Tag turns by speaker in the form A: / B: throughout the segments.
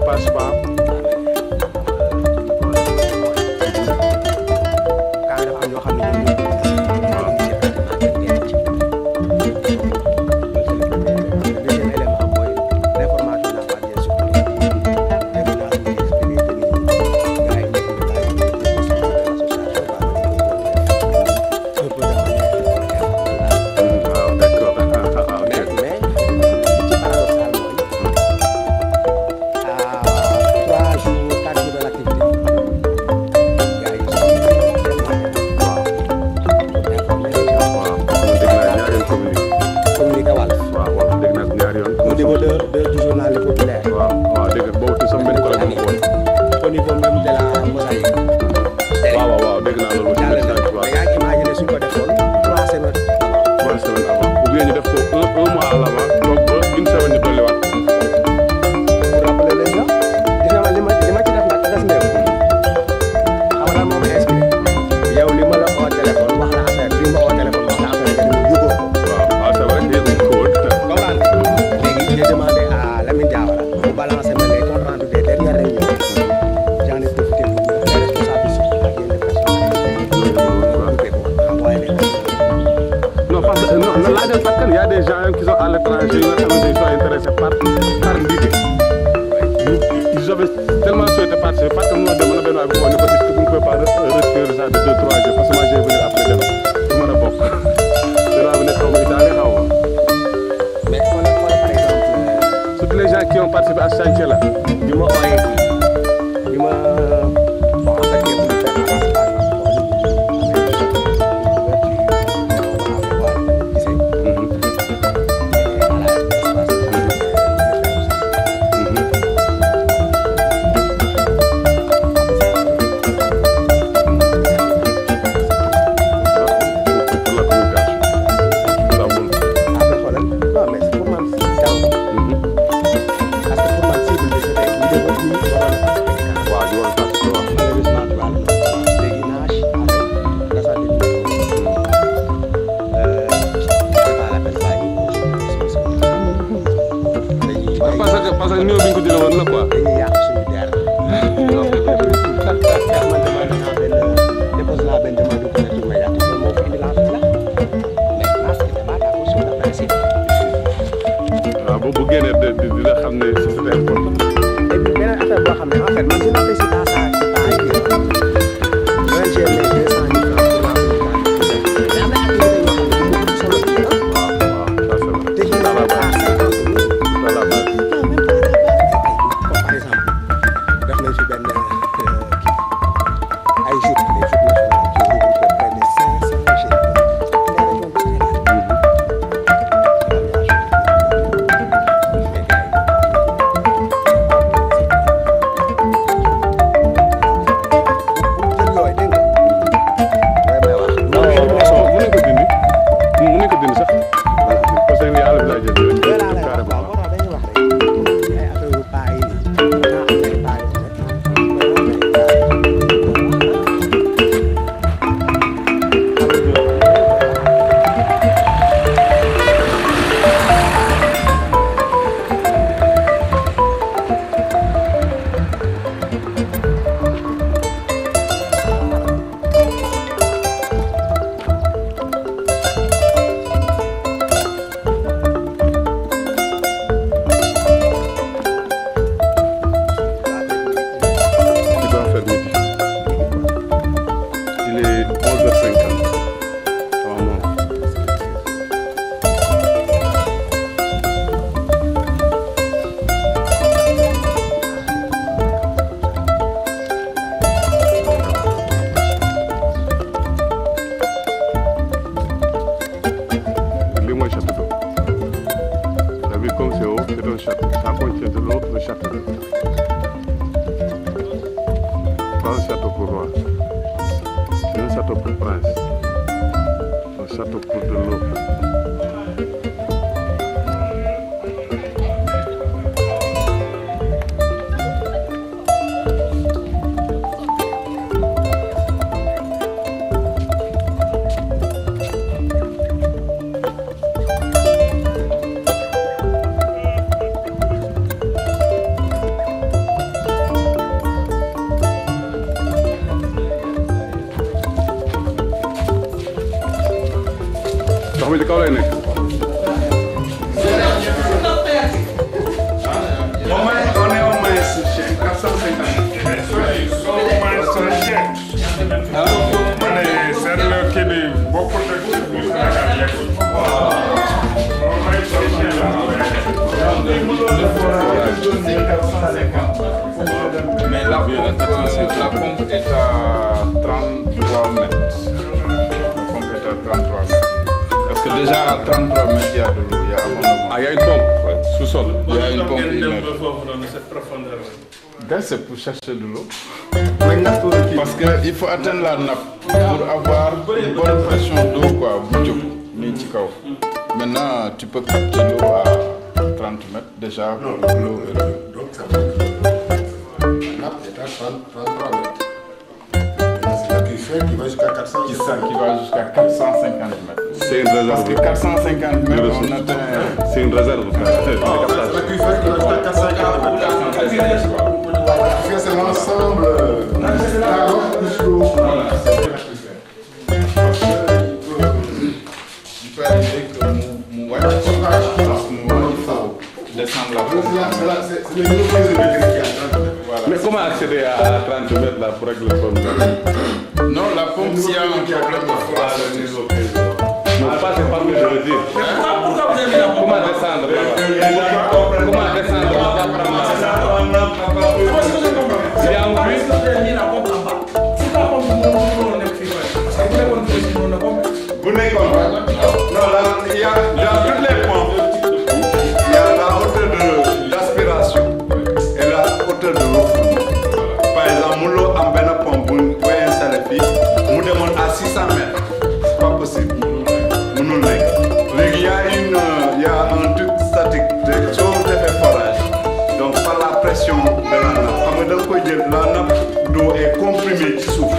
A: passe pas. ndox mi ci kaw lay nekk.
B: On est au moins chez 450.
C: C'est kii bi bokkul ak biir Sénégal yeggul.
B: Mais la pompe est à 33 mètres. La pompe est à 33 mètres. Parce que déjà à 33 mètres, il y a de l'eau.
A: Ah, il y a une pompe sous-sol.
B: Il y a une pompe
C: Cette profondeur.
B: C'est pour chercher de l'eau. Parce qu'il faut atteindre la nappe pour avoir une bonne pression d'eau, quoi. Maintenant, tu peux capter l'eau à 30 mètres déjà. L'eau est là.
D: Donc ça veut dire que la nappe est à 33 mètres. C'est l'aquifère qui va jusqu'à 400
B: Qui va jusqu'à 450 mètres.
A: C'est une réserve.
B: Parce que 450 mètres, on atteint.
A: C'est une réserve.
D: C'est l'aquifère qui va jusqu'à 450 mètres. L'aquifère, c'est l'ensemble la roche plus l'eau.
B: Il peut arriver que mon il faut descendre la pompe.
D: C'est le niveau plus élevé qui a.
A: Mais comment accéder à 30 mètres là pour régler le problème?
B: Non, la pompe, s'il y a un problème, il faut assurer les autres.
A: Non, pas c'est pas ce que je veux dire.
E: Pourquoi vous avez la pompe?
A: Comment descendre là-bas? Comment descendre là-bas? Il y a un puits.
D: Vous n'êtes pas. Non, là, il y a dans toutes les pompes, il y a la hauteur d'aspiration et la hauteur de l'eau. Par exemple, l'eau en benne pompe, vous pouvez installer ici, vous demandez à 600 mètres. C'est pas possible. Il y a un truc statique, sauf l'effet forage. Donc, par la pression de la nappe, la nappe d'eau est comprimée sous.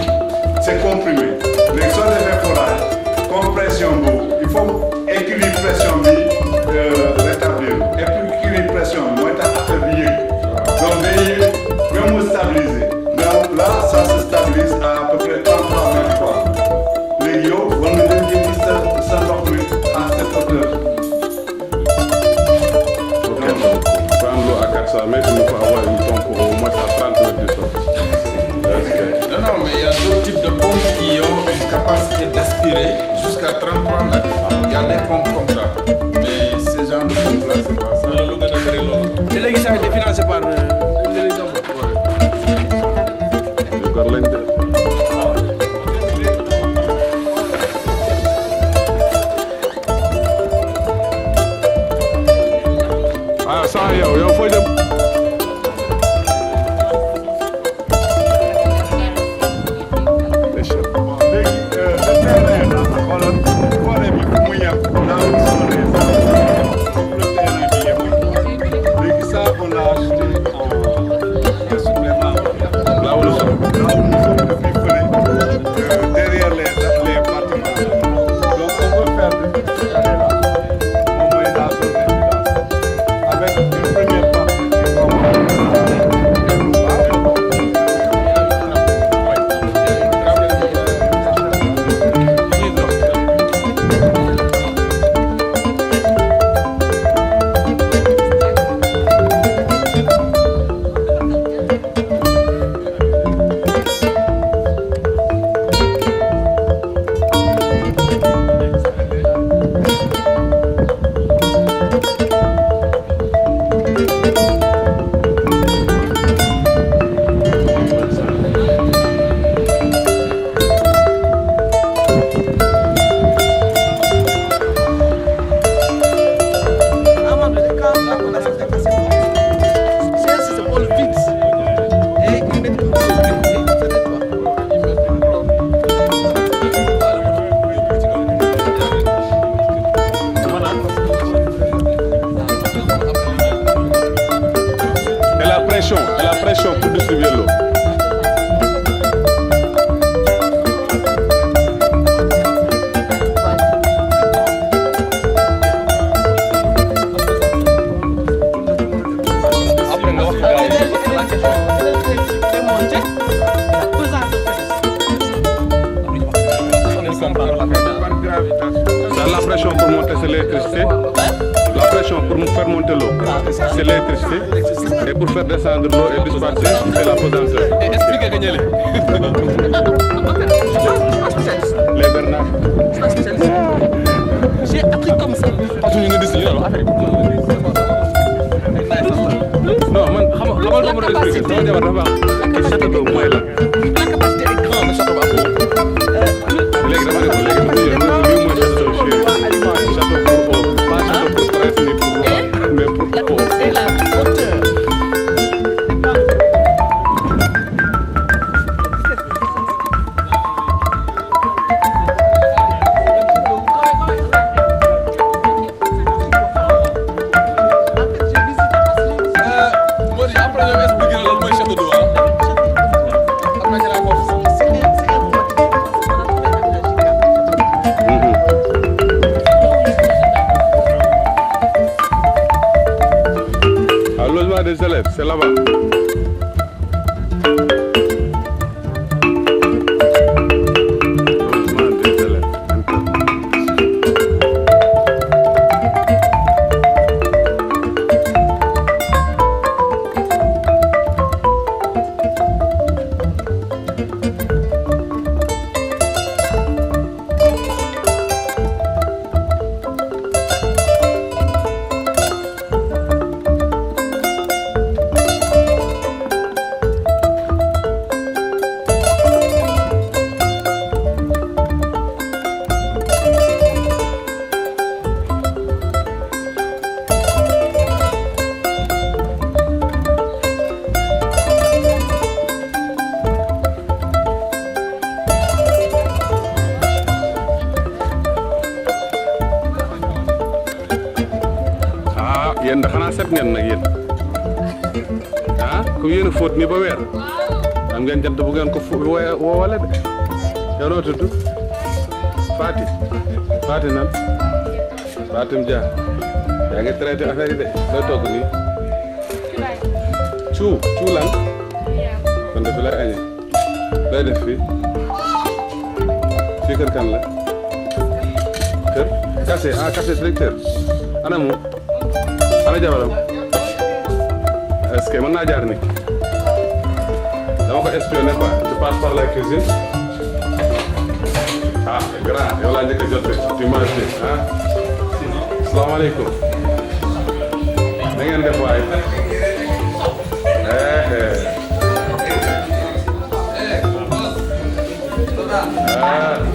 D: C'est comprimé. Mais sans l'effet forage, compression d'eau, il faut équilibre pression rétablir. Et puis équilibre pression, moi je affaiblir. Donc même vous stabiliser. Donc là, ça se stabilise à peu près 33 mètres. Les yo, on me dit que ça dormait à cette hauteur.
A: Pour prendre l'eau à 400 mètres, il faut avoir une pompe au moins à 30 mètres de sol.
B: Non, mais il y a d'autres types de pompes qui ont une capacité d'aspirer jusqu'à 33 mètres. Il y a des pompes comme ça. Mais ces genres de pompes-là, c'est pas ça.
E: Et léegi ça a été financé par
A: Ah, ça yow fooy dem.
D: Forêt bi fu mu yem, là où sont les arbres, comme le terrain bi yem.
A: pression pour monter, c'est l'électricité. La pression pour faire monter l'eau, c'est l'électricité. Et pour faire descendre l'eau et disperser, c'est la pesanteur.
E: Expliquez que
A: Les Bernard.
E: j'ai appris comme ça. Parce que ñu ngi dis ñu la affaire
A: Non, man xamal ko mo expliquer sama jabar dafa am château d'eau mooy la.
E: la capacité est grande de château d'eau.
A: Léegi dama ne ko léegi lii mooy château d'eau château pour eau, pas château pour presse ni pour eau, mais pour eau.
E: Et la hauteur.
A: Des élèves, c'est là-bas. Yéen xanaa set ngeen nag yéen ah ku yéen a fóot nii ba weer am ngeen jant bu ngeen ko woowale de yow noo tudd Fati nan Fatim Dia yaa ngi traité affaire yi de looy togg nii cuu lan kon de fi lay añee looy def fii kër kan la kër Kassé directeur ana mu ana jabaram est-ce que mën naa jaar ni dama ko espionné quoi je passe par la cuisine ah grand yow laa njëkk a jot tu manges ah salaamaaleykum na ngeen def waay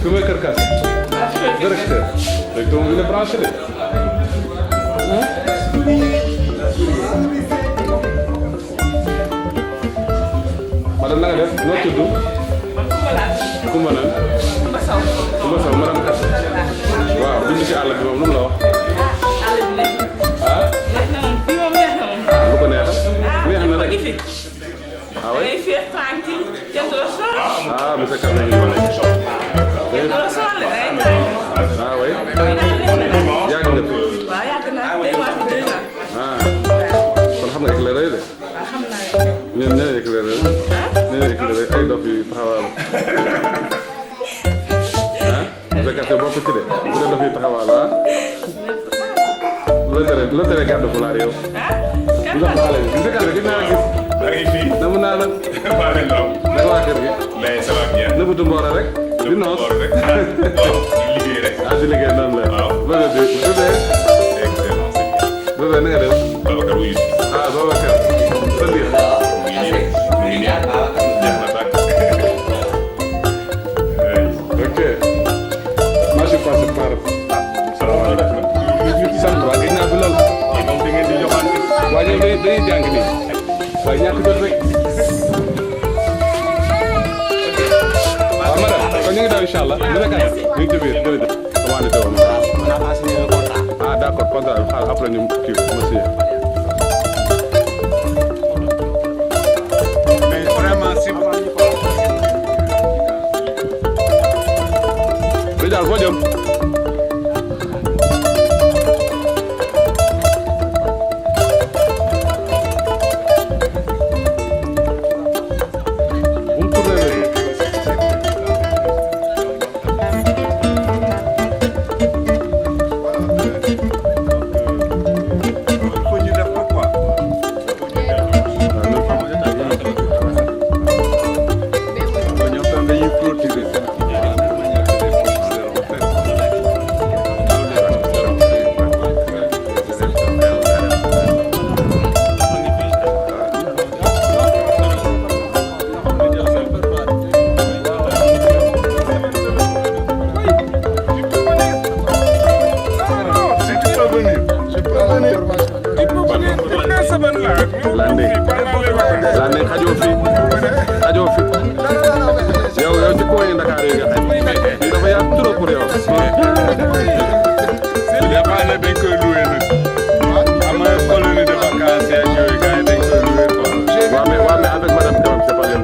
A: fi mooy kër Kassé directeur moom il est branché de madame na nga def noo tudd Kumba nan Kumba Sow madame Kassé waaw bu ñu ci àll bi moom lu mu la wax ah lu ko neexal neex na rek ah oui ah monsieur Kassé ah oui yàgg nga fi ah kon xam nga éclaireur de ñun nee na éclaireur ay dof yu taxawal ah monsieur Kassé bokk ci de bu dee dof yu taxawal ah lu tere gàddu fulaar yow ñu dox xale bi monsieur Kassé gis naa la gis
C: maa ngi fi.
A: namu naa la
C: maa ngi law.
A: naka waa kër gi
C: mais ça va bien.
A: nëbbutu mboora rek di noos
C: rek. waaw ñu liggéey rek.
A: ah di liggéey noonu la
C: waaw.
A: bébé
C: excellent c'est bien.
A: bébé na nga def
C: Babacar wuyu.
A: ah Babacar sa biir
C: mu ngi nii mu ngi nii. jeex na tàkk.
A: ok moi je passe par
C: salaamaaleykum.
A: sant waa gis naa fi lool
C: moom da ngeen di joxante.
A: waaye ñoom dañuy jàng nii waaye ñàkk jot rek waaw madame kon ñu ngi daw incha allah ñu nekk ñu ngi ci biir jërëjëf commandé te woon ah d' accord contrat bi xaaral après ñu kii ma signé
D: Mais vraiment, si vous...
A: Rijal foo jëm
D: clôturer.
A: Lande xajoo fi yow ci koy Dakar yi nga xam dafa yaa trop pour yow
B: Dépend dañ koy loué nag am na colonie de vacances ak yooyu gars yi dañ koy loué quoi.
A: waaw mais avec madame Diam c'est pas le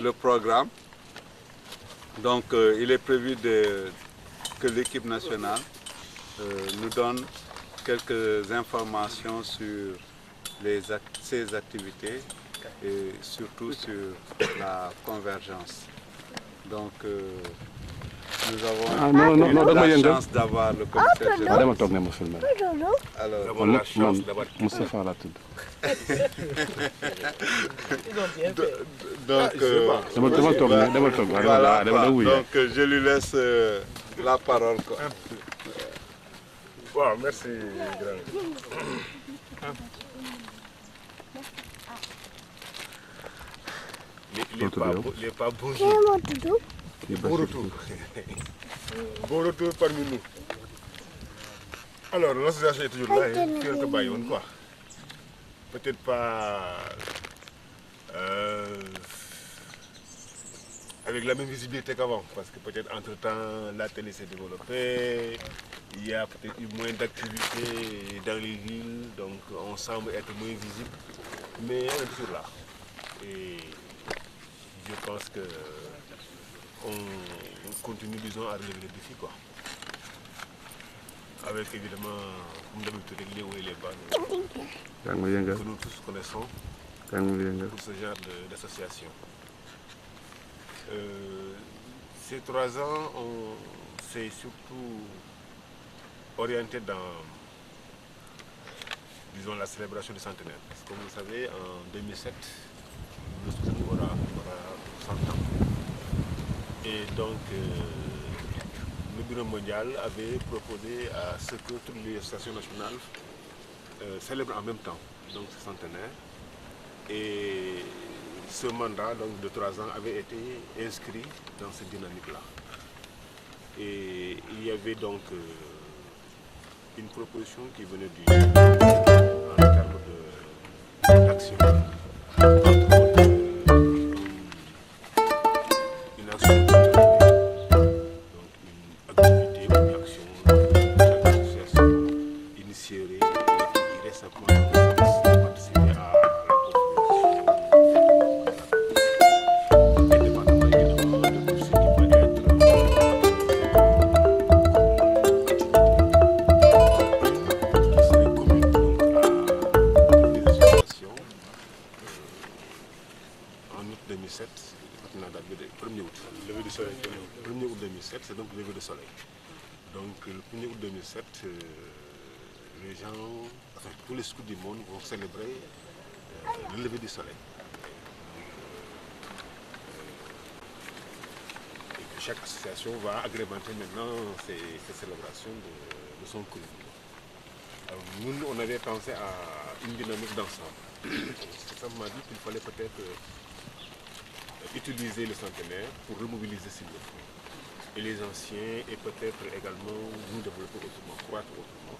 D: Le programme, donc il est prévu que l'équipe nationale nous donne quelques informations sur ses activités et surtout sur la convergence. Donc nous avons
A: Ah, non, non, non, dama
D: la
A: yëngal.
D: chance d'avoir le commissaire
A: Ah,
D: général.
A: dama toog ne ma filmé.
D: Alors,
A: Man Moustapha laa tudd.
D: donc,
A: Dama toog ne dama toog waaw
D: voilà,
A: dama wuyu.
D: donc je lui laisse la parole. Quoi.
C: Waaw merci grand.
B: Les pas bonjour.
C: Bon retour. Bon retour parmi nous. Alors, l'association est toujours là, hein, que Bayon, quoi. Peut-être pas avec la même visibilité qu'avant, parce que peut-être entre-temps, la télé s'est développée, il y a peut-être eu moins d'activités dans les villes, donc on semble être moins visible, mais on est toujours là. Et je pense que on continue, disons, à relever les défis, quoi. Avec évidemment, comme d'habitude, les hauts et les bas
A: yaa ngi ma yëngal
C: que nous tous connaissons
A: yaa ngi ma yëngal.
C: pour ce genre d'association. Ces 3 ans, on s'est surtout orienté dans, disons, la célébration du centenaire. Parce que comme vous le savez, en 2007, le Soudan aura 100 ans. Et donc, le Bureau mondial avait proposé à ce que toutes les associations nationales célèbrent en même temps donc ce centenaire. Et ce mandat donc, de 3 ans avait été inscrit dans cette dynamique-là. Et il y avait donc une proposition qui venait du en termes d'action. Une action initierait et irait simplement dans le sens de participer à la configuration indépendamment évidemment de tout ce qui peut être qui serait commun donc à toutes les associations. En août 2007, la date de 1er août. Lever du soleil. 1er août 2007, c'est donc le lever du soleil. Donc le 1er août 2007, les gens, enfin tous les scouts du monde vont célébrer le lever du soleil. Et que chaque association va agrémenter maintenant ces célébrations de son cours. Alors, nous, on avait pensé à une dynamique d'ensemble. Ça m'a dit qu'il fallait peut-être utiliser le centenaire pour remobiliser s'il le faut. Et les anciens, et peut-être également nous développer autrement, croître autrement.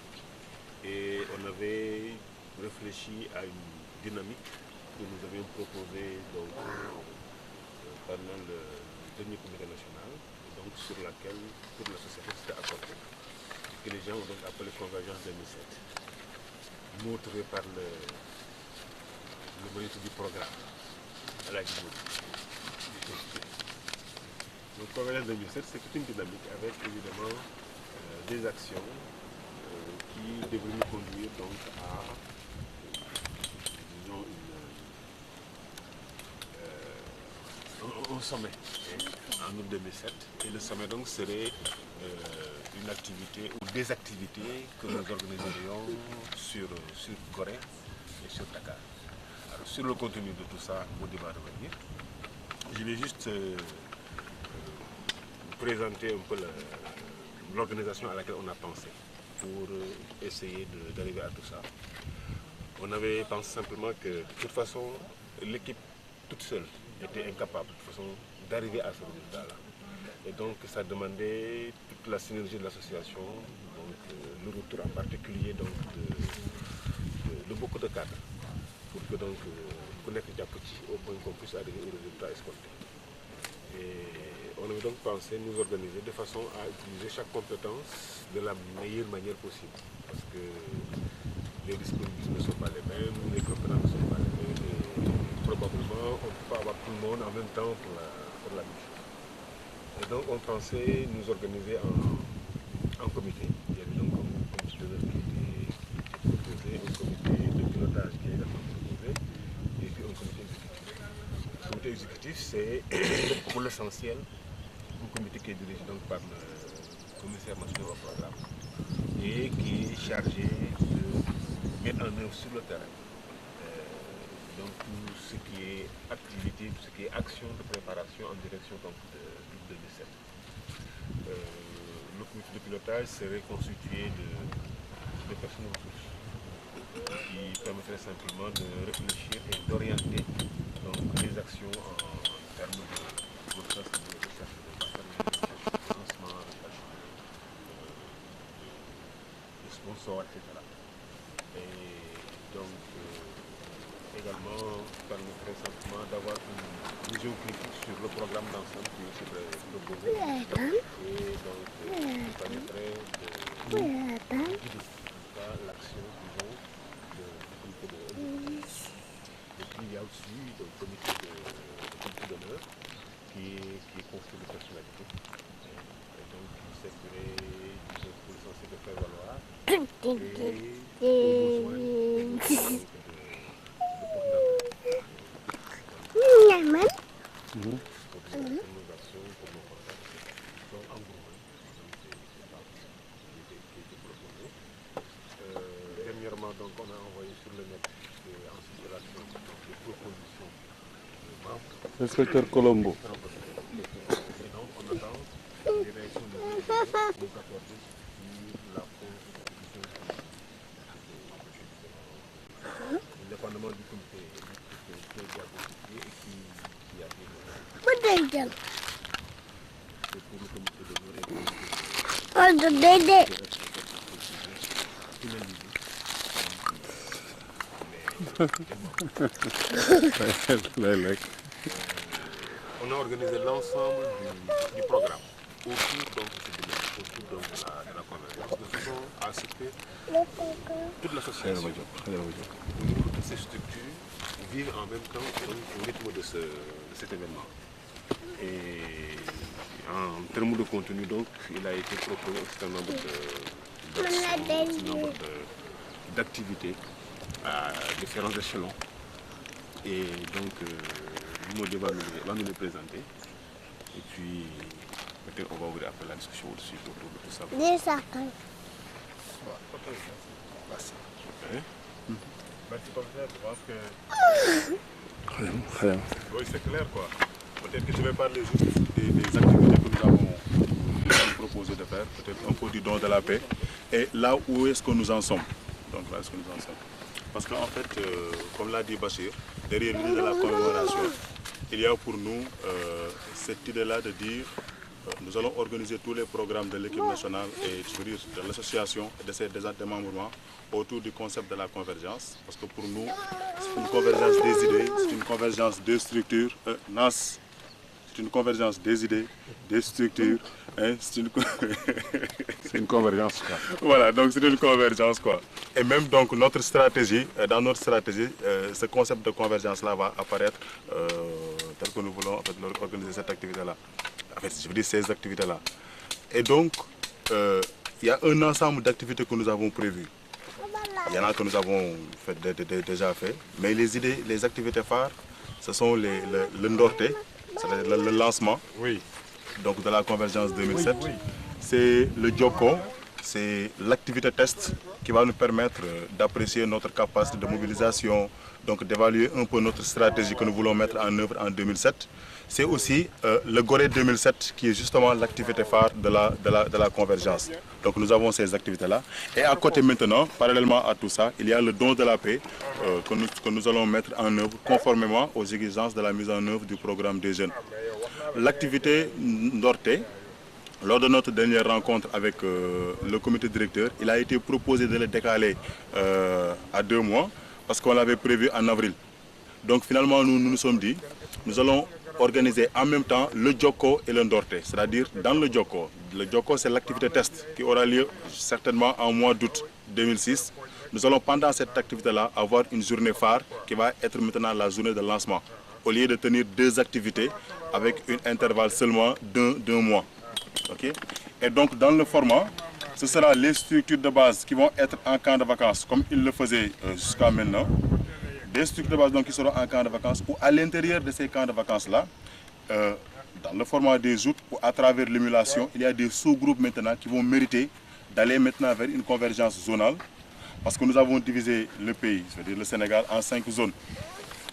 C: Et on avait réfléchi à une dynamique que nous avions proposée donc, pendant le dernier comité national, donc, sur laquelle toute l'association s'était accordée, que les gens ont donc appelé Convergence 2007, motivé par le bonus du programme à la Guinée. Donc Convergence 2007, c'est une dynamique avec évidemment des actions qui devraient nous conduire donc à disons, un sommet en août 2007. Et le sommet donc serait une activité ou des activités que nous organiserions sur Gorée et sur Dakar. Alors sur le contenu de tout ça, Mody va revenir. Je vais juste présenter un peu l'organisation à laquelle on a pensé pour essayer d'arriver à tout ça. On avait pensé simplement que de toute façon, l'équipe toute seule était incapable de toute façon d'arriver à ce résultat-là. Et donc ça demandait toute la synergie de l'association, donc le retour en particulier donc, de beaucoup de cadres, pour que donc connaître déjà petit au point qu'on puisse arriver au résultat escompté. Et on avait donc pensé nous organiser de façon à utiliser chaque compétence de la meilleure manière possible. Parce que les disponibilités ne sont pas les mêmes, les compétences ne sont pas les mêmes. Et probablement, on ne peut pas avoir tout le monde en même temps pour la mission. Et donc, on pensait nous organiser en comité. Il y avait donc un comité qui était proposé, un comité de pilotage qui est également proposé, et puis un comité exécutif. Le comité exécutif, c'est pour l'essentiel un comité qui est dirigé donc par le commissaire national au programme et qui est chargé de mettre en œuvre sur le terrain donc tout ce qui est activité, tout ce qui est action de préparation en direction donc de 2007. Le comité de pilotage serait constitué de personnes ressources qui permettrait simplement de réfléchir et d'orienter donc les actions en termes de recherche, de financement, de sponsors, etc. Et donc également permettrait simplement d'avoir une vision critique sur le programme d'ensemble qui est proposé et donc permettrait de guider l'action disons du comité de. Et puis il y a aussi le comité de d'honneur qui est constitué de personnalité et donc qui s'assurait pour l'essentiel de faire valoir et aux besoins dernièrement, donc, on a envoyé sur le net en circulation des propositions de membres.
A: Inspecteur Colombo.
C: Et donc, on attend les réactions de nous accorder sur la proposition indépendamment du comité qui est déjà constitué et qui a été c'est pour le comité de on a organisé l'ensemble du programme autour donc de la convergence de façon à ce que toute l'association, toutes ces structures vivent en même temps au rythme de cet événement. Et en termes de contenu, donc, il a été proposé un certain nombre d'activités à différents échelons. Et donc, Modi va nous les présenter. Et puis, peut-être on va ouvrir après la discussion au-dessus autour de tout ça. Merci, professeur. Je pense que... Oui, c'est clair, quoi. Peut-être que je vais parler juste des activités que nous avons proposé de faire, peut-être un peu du don de la paix, et là où est-ce que nous en sommes. Donc là, est-ce que nous en sommes. Parce qu'en fait, comme l'a dit Bachir, derrière l'idée de la commémoration, il y a pour nous cette idée-là de dire nous allons organiser tous les programmes de l'équipe nationale et je veux dire, de l'association et de ses démembrements autour du concept de la convergence. Parce que pour nous, c'est une convergence des idées, c'est une convergence des structures. C'est une convergence des idées, des structures. C'est une
A: convergence, quoi.
C: Voilà, donc c'est une convergence, quoi. Et même donc notre stratégie, dans notre stratégie, ce concept de convergence-là va apparaître tel que nous voulons en fait, organiser cette activité-là. En fait, je veux dire ces activités-là. Et donc, il y a un ensemble d'activités que nous avons prévues. Il y en a que nous avons déjà fait, mais les idées, les activités phares, ce sont le Ndorté, c'est le lancement donc de la convergence 2007. C'est le Djoko, c'est l'activité test qui va nous permettre d'apprécier notre capacité de mobilisation, donc d'évaluer un peu notre stratégie que nous voulons mettre en œuvre en 2007. C'est aussi le Gorée 2007 qui est justement l'activité phare de la convergence. Donc nous avons ces activités-là. Et à côté maintenant, parallèlement à tout ça, il y a le don de la paix que nous allons mettre en œuvre conformément aux exigences de la mise en œuvre du programme des jeunes. L'activité Ndorté, lors de notre dernière rencontre avec le comité directeur, il a été proposé de le décaler à 2 mois parce qu'on l'avait prévu en avril. Donc finalement, nous nous sommes dit, nous allons organiser en même temps le Djoko et le Ndorté. C'est-à-dire dans le Djoko c'est l'activité test qui aura lieu certainement en mois d'août 2006. Nous allons pendant cette activité-là avoir une journée phare qui va être maintenant la journée de lancement. Au lieu de tenir 2 activités avec un intervalle seulement d'un mois. Okay? Et donc dans le format, ce sera les structures de base qui vont être en camp de vacances comme ils le faisaient jusqu'à maintenant. Des structures de base donc, qui seront en camp de vacances ou à l'intérieur de ces camps de vacances-là,
F: dans le format des joutes ou à travers l'émulation, il y a des sous-groupes maintenant qui vont mériter d'aller maintenant vers une convergence zonale. Parce que nous avons divisé le pays, c'est-à-dire le Sénégal, en 5 zones.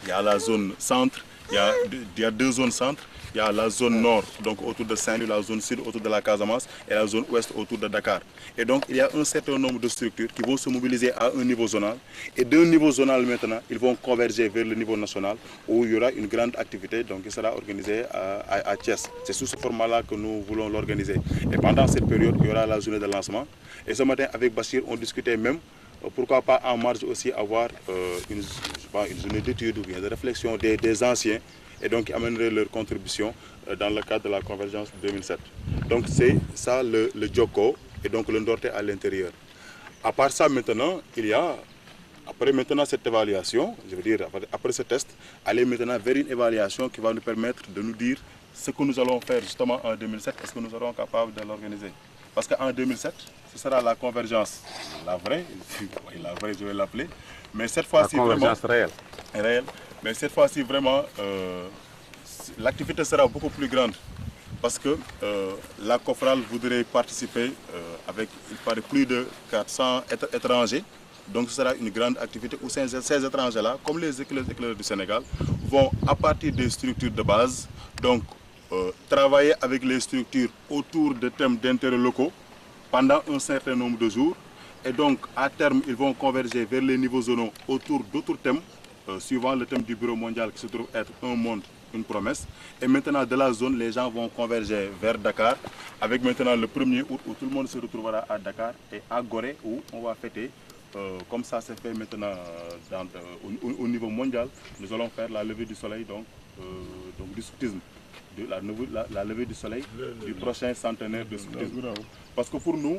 F: Il y a la zone centre, il y a 2 zones centres. Il y a la zone nord, donc autour de Saint-Louis, la zone sud autour de la Casamance et la zone ouest autour de Dakar. Et donc il y a un certain nombre de structures qui vont se mobiliser à un niveau zonal. Et d'un niveau zonal maintenant, ils vont converger vers le niveau national où il y aura une grande activité donc, qui sera organisée à Thiès. C'est sous ce format-là que nous voulons l'organiser. Et pendant cette période, il y aura la journée de lancement. Et ce matin, avec Bachir, on discutait même pourquoi pas en marge aussi avoir une journée d'études ou bien de réflexion des anciens et donc qui amèneraient leur contribution dans le cadre de la convergence 2007. Donc c'est ça le Djoko et donc le Ndorte à l'intérieur. À part ça maintenant, il y a, après maintenant cette évaluation, je veux dire après ce test, aller maintenant vers une évaluation qui va nous permettre de nous dire ce que nous allons faire justement en 2007, est-ce que nous serons capables de l'organiser. Parce qu'en 2007, ce sera la convergence, la vraie, je vais l'appeler, mais cette fois-ci vraiment...
A: La convergence réelle. Mais cette fois-ci vraiment,
F: l'activité sera beaucoup plus grande. Parce que la COFRAL voudrait participer avec, il paraît, plus de 400 étrangers. Donc ce sera une grande activité où ces étrangers-là, comme les éclaireurs du Sénégal, vont à partir des structures de base, donc travailler avec les structures autour de thèmes d'intérêt locaux pendant un certain nombre de jours. Et donc à terme, ils vont converger vers les niveaux zonaux autour d'autres thèmes, suivant le thème du Bureau mondial qui se trouve être un monde, une promesse. Et maintenant de la zone, les gens vont converger vers Dakar, avec maintenant le 1er août où tout le monde se retrouvera à Dakar et à Gorée où on va fêter. Comme ça s'est fait maintenant au niveau mondial, nous allons faire la levée du soleil donc du scoutisme, la levée du soleil du prochain centenaire de scoutisme. Parce que pour nous,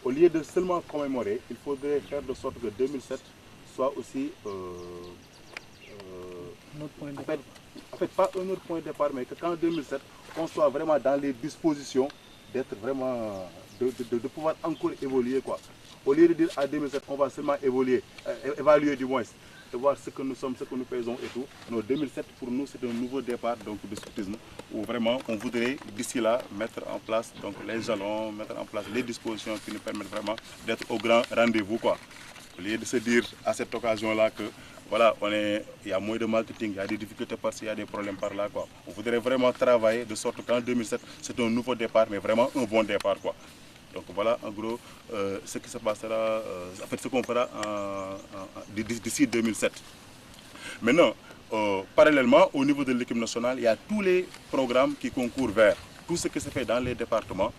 F: au lieu de seulement commémorer, il faudrait faire de sorte que 2007 soit aussi, en fait pas un autre point de départ, mais que qu'en 2007, on soit vraiment dans les dispositions d'être vraiment, de pouvoir encore évoluer quoi. Au lieu de dire à 2007, on va seulement évaluer du moins, de voir ce que nous sommes, ce que nous faisons et tout. Non, 2007 pour nous c'est un nouveau départ donc, de scoutisme où vraiment on voudrait d'ici là mettre en place donc, les jalons, mettre en place les dispositions qui nous permettent vraiment d'être au grand rendez-vous quoi. Au lieu de se dire à cette occasion-là que voilà, il y a moins de marketing, il y a des difficultés par-ci, il y a des problèmes par-là quoi. On voudrait vraiment travailler de sorte qu'en 2007 c'est un nouveau départ mais vraiment un bon départ quoi. Donc voilà en gros ce qui se passera, en fait ce qu'on fera d'ici 2007. Maintenant, parallèlement au niveau de l'équipe nationale, il y a tous les programmes qui concourent vers tout ce qui se fait dans les départements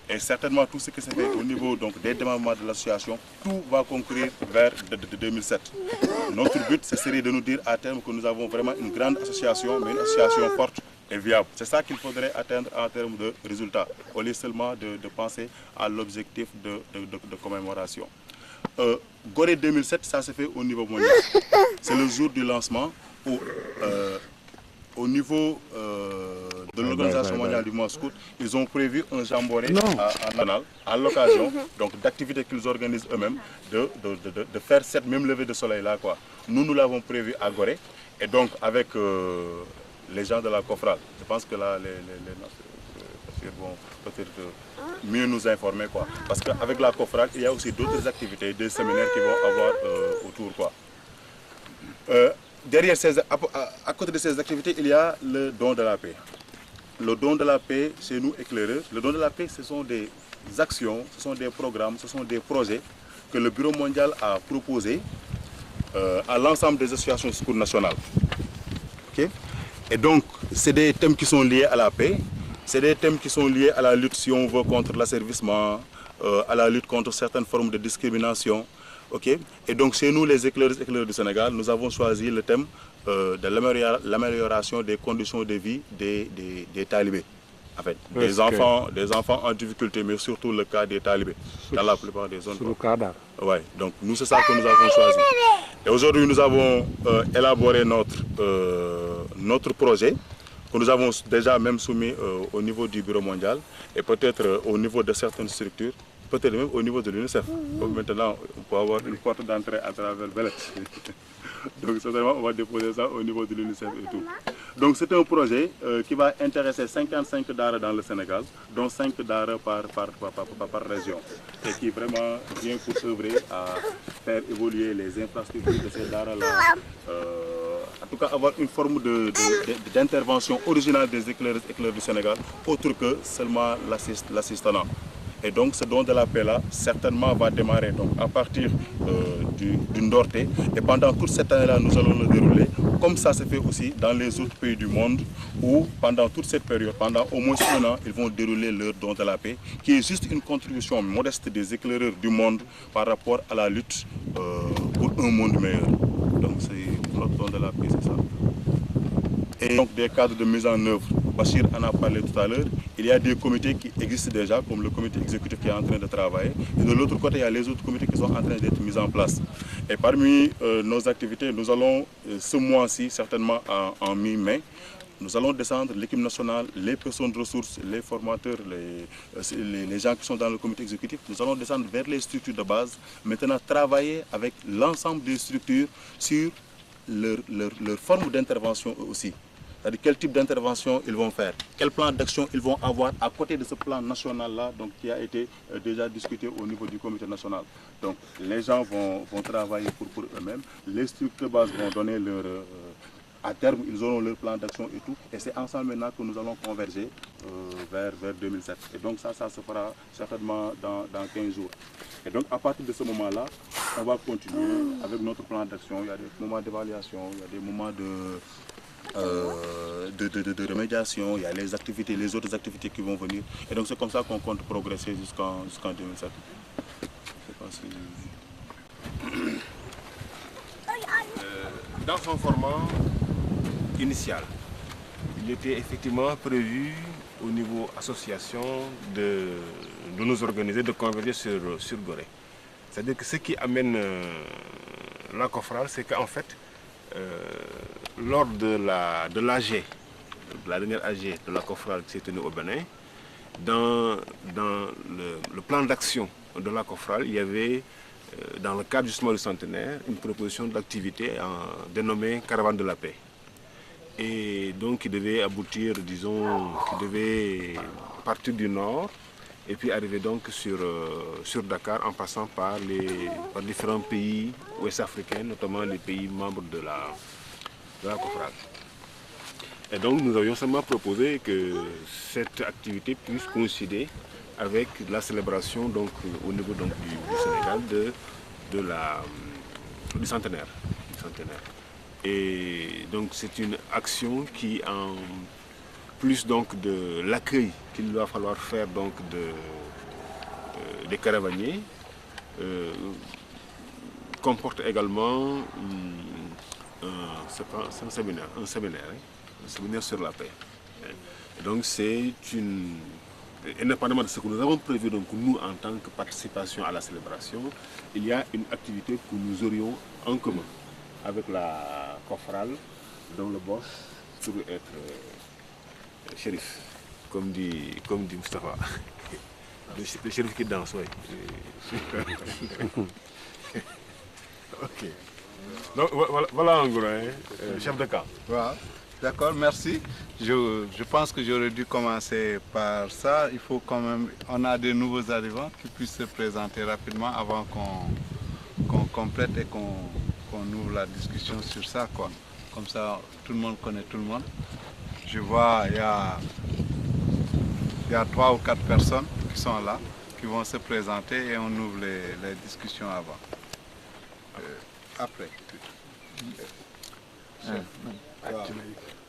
F: et certainement tout ce qui se fait au niveau donc, des démembrements de l'association, tout va concourir vers 2007. Notre but, ce serait de nous dire à terme que nous avons vraiment une grande association, mais une association forte et viable. C'est ça qu'il faudrait atteindre en termes de résultats, au lieu seulement de penser à l'objectif de commémoration. Gorée 2007, ça se fait au niveau mondial. C'est le jour du lancement où, au niveau de l'Organisation mondiale du mois scout, ils ont prévu un jamboree à l'occasion d'activités qu'ils organisent eux-mêmes, de faire cette même levée de soleil là quoi. Nous l'avons prévu à Gorée et donc avec les gens de la COFRAL. Je pense que là, les vont peut-être mieux nous informer quoi. Parce qu'avec la COFRAL, il y a aussi d'autres activités, des séminaires qui vont avoir autour quoi. Derrière à côté de ces activités, il y a le don de la paix. Le don de la paix, chez nous éclaireurs, le don de la paix, ce sont des actions, ce sont des programmes, ce sont des projets que le Bureau mondial a proposés à l'ensemble des associations scouts nationales. Okay? Et donc, c'est des thèmes qui sont liés à la paix, c'est des thèmes qui sont liés à la lutte, si on veut, contre l'asservissement, à la lutte contre certaines formes de discrimination. Okay? Et donc, chez nous, les éclaireurs du Sénégal, nous avons choisi le thème de l'amélioration des conditions de vie des talibés. En fait, des enfants en difficulté, mais surtout le cas des talibés, dans la plupart des zones. Ouais, donc nous, c'est ça que nous avons choisi. Et aujourd'hui, nous avons élaboré notre projet, que nous avons déjà même soumis au niveau du Bureau mondial, et peut-être au niveau de certaines structures, peut-être même au niveau de l'UNICEF. Donc maintenant, on peut avoir une porte d'entrée à travers Bellet. Donc certainement, on va déposer ça au niveau de l'UNICEF et tout. Donc c'est un projet qui va intéresser 55 daara dans le Sénégal, dont 5 daara par région. Et qui vraiment vient pour œuvrer à faire évoluer les infrastructures de ces daara-là. En tout cas, avoir une forme d'intervention originale des éclaireurs du Sénégal, autre que seulement l'assistanat. Et donc ce don de la paix-là, certainement va démarrer donc, à partir du Ndorté. Et pendant toute cette année-là, nous allons le dérouler, comme ça se fait aussi dans les autres pays du monde, où pendant toute cette période, pendant au moins 1 an, ils vont dérouler leur don de la paix, qui est juste une contribution modeste des éclaireurs du monde par rapport à la lutte pour un monde meilleur. Donc c'est notre don de la paix, c'est ça. Et donc des cadres de mise en œuvre, Bachir en a parlé tout à l'heure, il y a des comités qui existent déjà, comme le comité exécutif qui est en train de travailler. Et de l'autre côté, il y a les autres comités qui sont en train d'être mis en place. Et parmi nos activités, nous allons ce mois-ci, certainement en mi-mai, nous allons descendre l'équipe nationale, les personnes ressources, les formateurs, les gens qui sont dans le comité exécutif. Nous allons descendre vers les structures de base, maintenant travailler avec l'ensemble des structures sur leur forme d'intervention aussi. C'est-à-dire quel type d'intervention ils vont faire, quel plan d'action ils vont avoir à côté de ce plan national-là qui a été déjà discuté au niveau du comité national. Donc les gens vont travailler pour eux-mêmes, les structures de base vont donner leur... à terme, ils auront leur plan d'action et tout. Et c'est ensemble maintenant que nous allons converger vers 2007. Et donc ça se fera certainement dans 15 jours. Et donc à partir de ce moment-là, on va continuer avec notre plan d'action. Il y a des moments d'évaluation, il y a des moments de remédiation, il y a les autres activités qui vont venir. Et donc c'est comme ça qu'on compte progresser jusqu'en 2007.
C: Dans son format initial, il était effectivement prévu au niveau association de nous organiser, de converger sur Gorée. C'est-à-dire que ce qui amène la COFRAL, c'est qu'en fait, lors de l'AG, la dernière AG de la COFRAL qui s'est tenue au Bénin, dans le plan d'action de la COFRAL, il y avait, dans le cadre justement du centenaire, une proposition d'activité dénommée Caravane de la paix. Et donc qui devait aboutir, disons, qui devait partir du nord et puis arriver donc sur Dakar en passant par différents pays ouest-africains, notamment les pays membres de la COFRAL. Et donc nous avions seulement proposé que cette activité puisse coïncider avec la célébration donc, au niveau donc, du Sénégal du centenaire. Et donc c'est une action qui, en plus donc de l'accueil qu'il va falloir faire donc des caravaniers, comporte également un séminaire sur la paix. Et donc c'est une... Indépendamment de ce que nous avons prévu, donc nous en tant que participation à la célébration, il y a une activité que nous aurions en commun avec la COFRAL, dont le boss pourrait être shérif, comme dit Moustapha. Le shérif qui danse, oui. Ok. Donc voilà en gros, chef de camp.
D: Voilà. D'accord, merci. Je pense que j'aurais dû commencer par ça. Il faut quand même, on a des nouveaux arrivants qui puissent se présenter rapidement avant qu'on complète et qu'on ouvre la discussion sur ça, quoi. Comme ça, tout le monde connaît tout le monde. Je vois, il y a 3 ou 4 personnes qui sont là, qui vont se présenter et on ouvre les discussions avant. Après.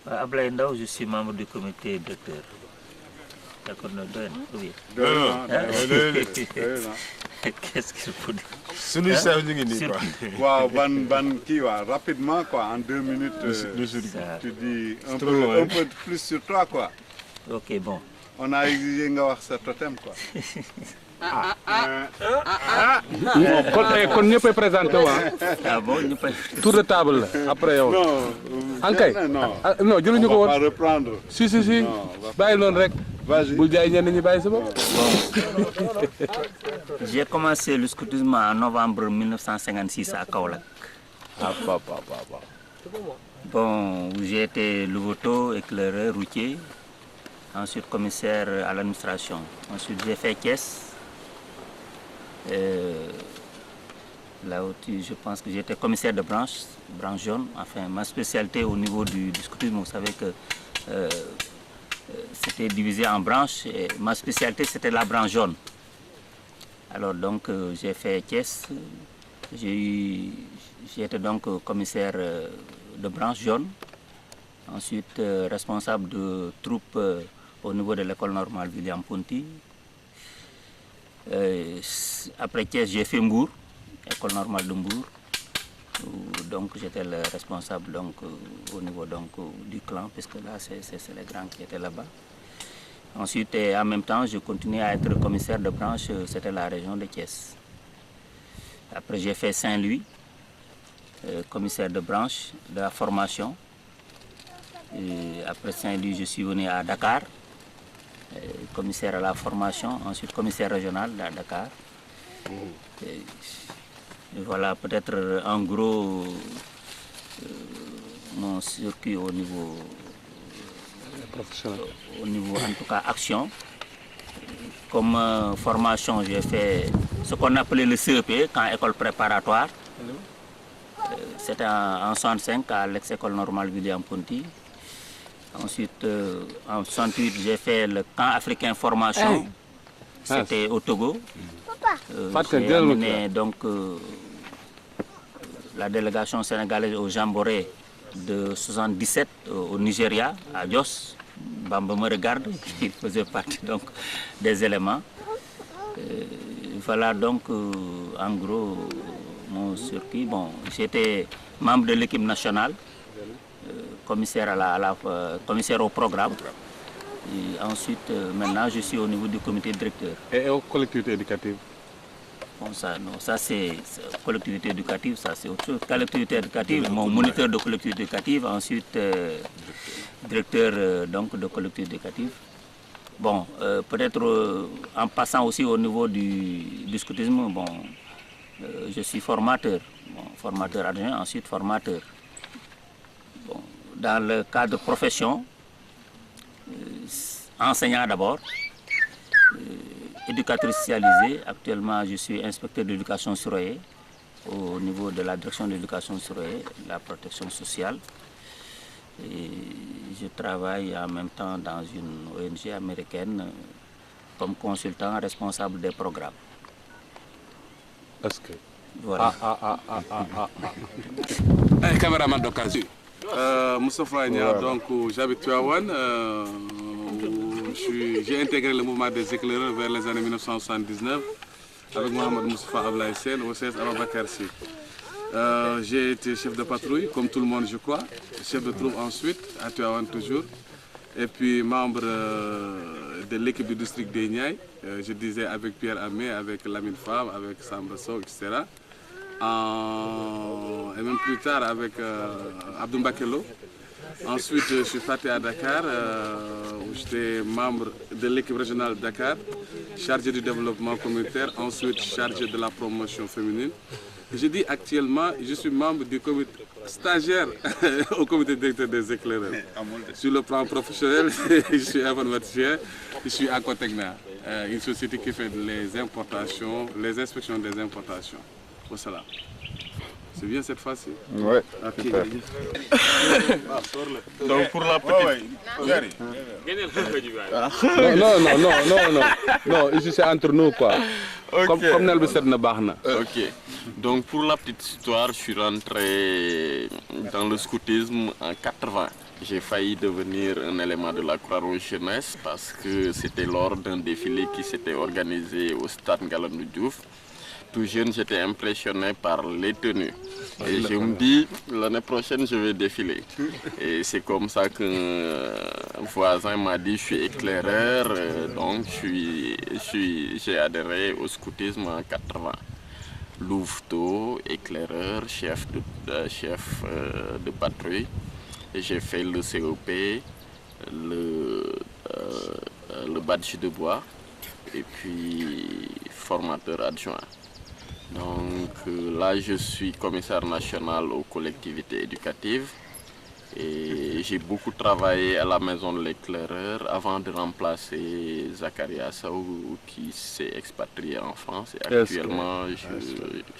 G: Ablaye Ndao, je suis membre du comité directeur. D'accord, oui. Qu'est-ce qu'il faut dire?
D: Rapidement, quoi, en 2 minutes, tu dis un peu plus sur toi, quoi.
G: Ok, bon.
D: On a exigé ce totem, quoi.
A: kon ñëppay présenté waa.
G: Ah bon,
A: tour de table la après yow. ankay non jëluñu ko woon.
D: On va reprendre.
A: Si bàyyi noonu rek. bul jaay ñenn ñi bàyyi sa bopp.
G: J'ai commencé le scoutisme en novembre 1956 à Kaolack. Bon, j'ai été louveteau, éclaireur, routier, ensuite commissaire à l'administration. Ensuite j'ai fait caisse. Là où je pense que j'étais commissaire de branche jaune. Enfin, ma spécialité au niveau du scoutisme, vous savez que c'était divisé en branches. Et ma spécialité, c'était la branche jaune. Alors donc, j'ai fait caisse. J'ai été donc commissaire de branche jaune. Ensuite, responsable de troupe au niveau de l'école normale William Ponty. Après caisse, j'ai fait Mbour, école normale de Mbour. Donc j'étais le responsable donc, au niveau donc, du clan, puisque là c'est les grands qui étaient là-bas. Ensuite, et en même temps, je continuais à être commissaire de branche, c'était la région de Thiès. Après j'ai fait Saint-Louis, commissaire de branche de la formation. Et après Saint-Louis, je suis venu à Dakar, commissaire à la formation, ensuite commissaire régional à Dakar. Et voilà peut-être en gros mon circuit au niveau professionnel. Au niveau en tout cas action. Comme formation, j'ai fait ce qu'on appelait le CEP, quand école préparatoire. C'était en 65 à l'ex-école normale William Ponty. Ensuite, en 68, j'ai fait le camp africain formation. C'était au Togo. J'ai amené donc la délégation sénégalaise au Jamboree de 77 au Nigeria, à Jos. Bamba me regarde, il faisait partie donc des éléments. Voilà donc en gros mon circuit. Bon, j'étais membre de l'équipe nationale, commissaire, commissaire au programme. Et ensuite, maintenant, je suis au niveau du comité directeur.
A: Et aux collectivités éducatives?
G: Bon, ça, non, ça c'est collectivité éducative, ça c'est autre chose. Collectivité éducative, mon moniteur de collectivité éducative, ensuite directeur donc de collectivité éducative. Bon, peut-être en passant aussi au niveau du scoutisme, bon, je suis formateur, bon, formateur adjoint, ensuite formateur. Bon, dans le cadre profession, enseignant d'abord, éducateur spécialisé. Actuellement, je suis inspecteur d'éducation surveillée au niveau de la direction de l'éducation surveillée, la protection sociale. Et je travaille en même temps dans une ONG américaine comme consultant responsable des programmes.
A: Est-ce que...
G: Voilà.
A: Un caméraman d'occasion. Moustapha Nia, donc j'habite Tuawan. J'ai intégré le mouvement des éclaireurs vers les années 1979 avec Mohamed Moustapha Ablaye Sen au CS Ababakar Sy. J'ai été chef de patrouille, comme tout le monde je crois, chef de troupe ensuite, à Tuawan toujours, et puis membre de l'équipe du district des Niayes, je disais avec Pierre Amé, avec Lamine Fab, avec Samba Sow, etc. Et même plus tard avec Abdou Mbakelo. Ensuite, je suis parti à Dakar, où j'étais membre de l'équipe régionale de Dakar, chargé du développement communautaire, ensuite chargé de la promotion féminine. Et je dis actuellement, je suis membre du comité stagiaire au comité directeur des éclaireurs. Sur le plan professionnel, je suis informaticien, je suis à Cotecna, une société qui fait les importations, les inspections des importations. Au Salam. C'est bien cette fois-ci?
B: Oui.
A: Okay.
B: Donc pour la petite...
A: Non, ici c'est entre nous quoi.
B: Okay.
A: Comme Nelbe Sedna Bahna.
H: Ok. Donc pour la petite histoire, je suis rentré dans le scoutisme en 80. J'ai failli devenir un élément de la Croix-Rouge jeunesse parce que c'était lors d'un défilé qui s'était organisé au stade Ngalandou Diouf. Tout jeune, j'étais impressionné par les tenues. Et je me dis, l'année prochaine, je vais défiler. Et c'est comme ça qu'un voisin m'a dit, je suis éclaireur, donc j'ai adhéré au scoutisme en 80. Louveteau, éclaireur, chef de patrouille. J'ai fait le COP, le badge de bois et puis formateur adjoint. Donc là, je suis commissaire national aux collectivités éducatives. Et j'ai beaucoup travaillé à la maison de l'éclaireur avant de remplacer Zakaria Saou qui s'est expatrié en France. Et actuellement,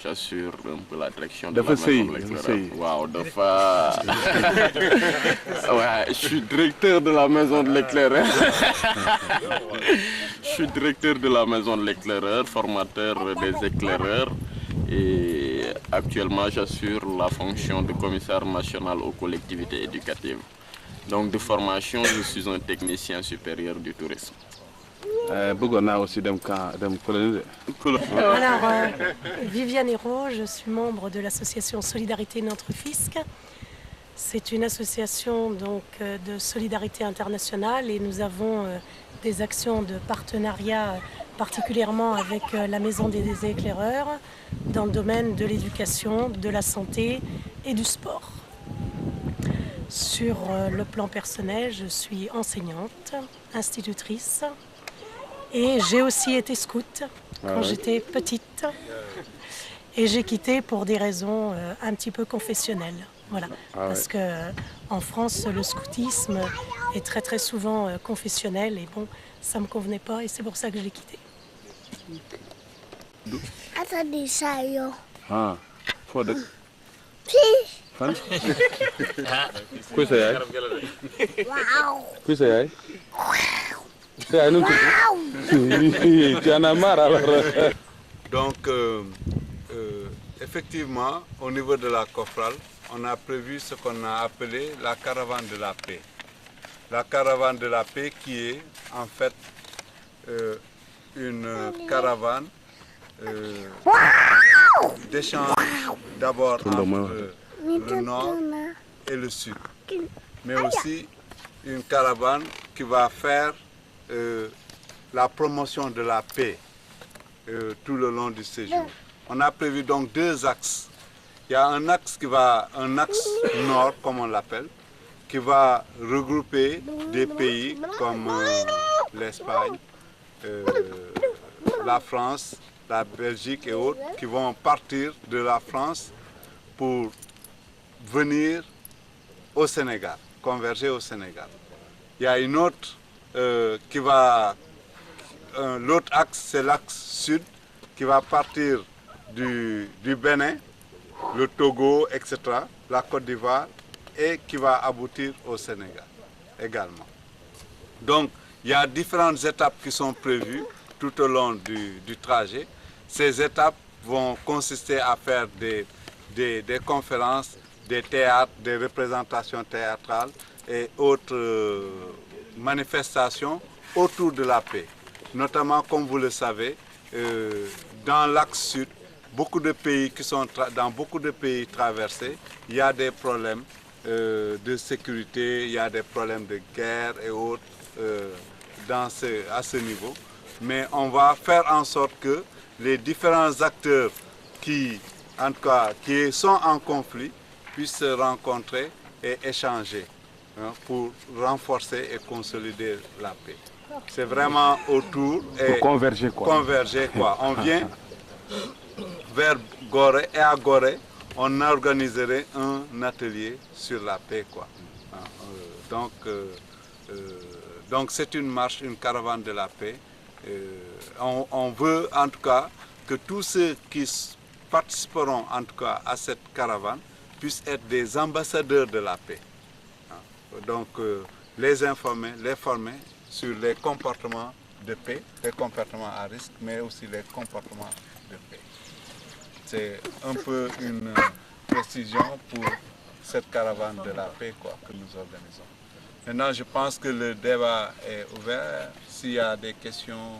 H: j'assure un peu la direction de la maison de l'éclaireur. Wow, ouais, je suis directeur de la maison de l'éclaireur. Je suis directeur de la maison de l'éclaireur, formateur des éclaireurs. Et actuellement, j'assure la fonction de commissaire national aux collectivités éducatives. Donc, de formation, je suis un technicien supérieur du tourisme.
I: Alors,
J: Viviane Hérault, je suis membre de l'association Solidarité Notre Fisc. C'est une association donc, de solidarité internationale et nous avons des actions de partenariat particulièrement avec la Maison des éclaireurs dans le domaine de l'éducation, de la santé et du sport. Sur le plan personnel, je suis enseignante, institutrice et j'ai aussi été scout quand j'étais petite et j'ai quitté pour des raisons un petit peu confessionnelles. Voilà. Parce qu'en France, le scoutisme est très très souvent confessionnel et bon, ça ne me convenait pas et c'est pour ça que j'ai quitté.
I: Attendez ça, yo. Fan? Qui c'est yaay? Qui c'est yaay? C'est yaay, tu en as marre alors.
D: Donc, effectivement, au niveau de la COFRAL, on a prévu ce qu'on a appelé la caravane de la paix. La caravane de la paix qui est en fait une caravane d'échange d'abord entre le nord et le sud, mais aussi une caravane qui va faire la promotion de la paix tout le long du séjour. On a prévu donc deux axes. Il y a un axe nord, comme on l'appelle, qui va regrouper des pays comme l'Espagne, la France, la Belgique et autres, qui vont partir de la France pour venir au Sénégal, converger au Sénégal. Il y a une autre l'autre axe, c'est l'axe sud, qui va partir du Bénin, le Togo, etc., la Côte d'Ivoire, et qui va aboutir au Sénégal également. Donc, il y a différentes étapes qui sont prévues tout au long du trajet. Ces étapes vont consister à faire des conférences, des théâtres, des représentations théâtrales et autres manifestations autour de la paix. Notamment, comme vous le savez, dans l'axe sud, dans beaucoup de pays traversés, il y a des problèmes de sécurité, il y a des problèmes de guerre et autres à ce niveau. Mais on va faire en sorte que les différents acteurs qui sont en conflit puissent se rencontrer et échanger pour renforcer et consolider la paix. C'est vraiment autour et
I: pour converger quoi.
D: Converger quoi. On vient vers Gorée et à Gorée, on organiserait un atelier sur la paix quoi. Donc c'est une marche, une caravane de la paix. On veut en tout cas que tous ceux qui participeront en tout cas à cette caravane puissent être des ambassadeurs de la paix. Donc les informer, les former sur les comportements de paix, les comportements à risque, mais aussi les comportements de paix. C'est un peu une précision pour cette caravane de la paix que nous organisons. Maintenant, je pense que le débat est ouvert. S'il y a des questions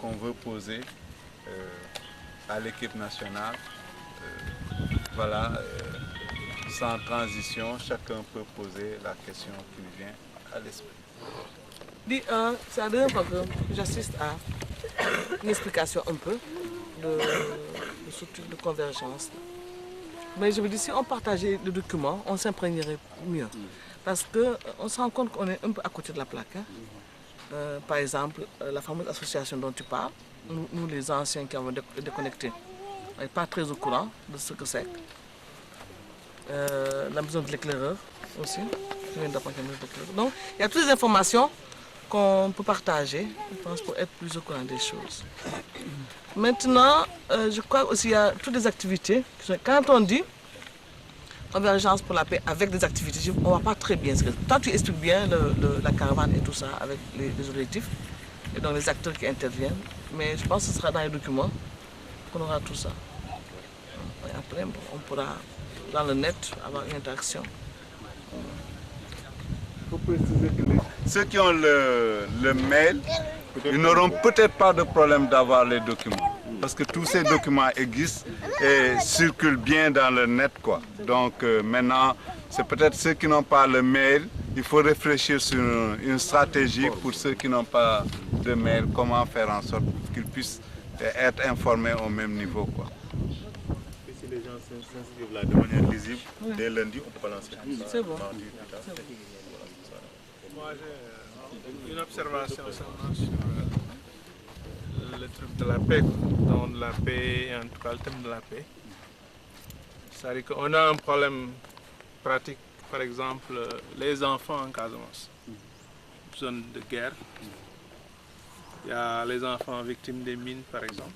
D: qu'on veut poser à l'équipe nationale, sans transition, chacun peut poser la question qui lui vient à l'esprit.
K: C'est la deuxième fois que j'assiste à une explication un peu de ce truc de convergence. Mais je me dis, si on partageait le document, on s'imprégnerait mieux. Parce qu'on se rend compte qu'on est un peu à côté de la plaque. Par exemple, la fameuse association dont tu parles, nous les anciens qui avons déconnecté, on n'est pas très au courant de ce que c'est. La maison de l'éclaireur, aussi. Je viens d'apprendre qu'il y a un docteur. Donc, il y a toutes les informations qu'on peut partager, je pense, pour être plus au courant des choses. Maintenant, je crois aussi qu'il y a toutes les activités. Quand on dit convergence pour la paix avec des activités, on ne voit pas très bien. Toi, tu expliques bien la caravane et tout ça avec les objectifs et donc les acteurs qui interviennent. Mais je pense que ce sera dans les documents qu'on aura tout ça. Et après, on pourra, dans le net, avoir une interaction.
D: Il faut préciser que ceux qui ont le mail, ils n'auront peut-être pas de problème d'avoir les documents. Parce que tous ces documents existent et circulent bien dans le net, quoi. Donc maintenant, c'est peut-être ceux qui n'ont pas le mail, il faut réfléchir sur une stratégie pour ceux qui n'ont pas de mail, comment faire en sorte qu'ils puissent être informés au même niveau, quoi.
F: Et si les gens s'inscrivent là de manière lisible, dès lundi, on peut lancer.
K: C'est bon.
B: Moi, j'ai une observation seulement sur le truc de la paix, donc la paix, en tout cas le thème de la paix. C'est-à-dire qu'on a un problème pratique, par exemple, les enfants en Casamance, zone de guerre. Il y a les enfants victimes des mines, par exemple.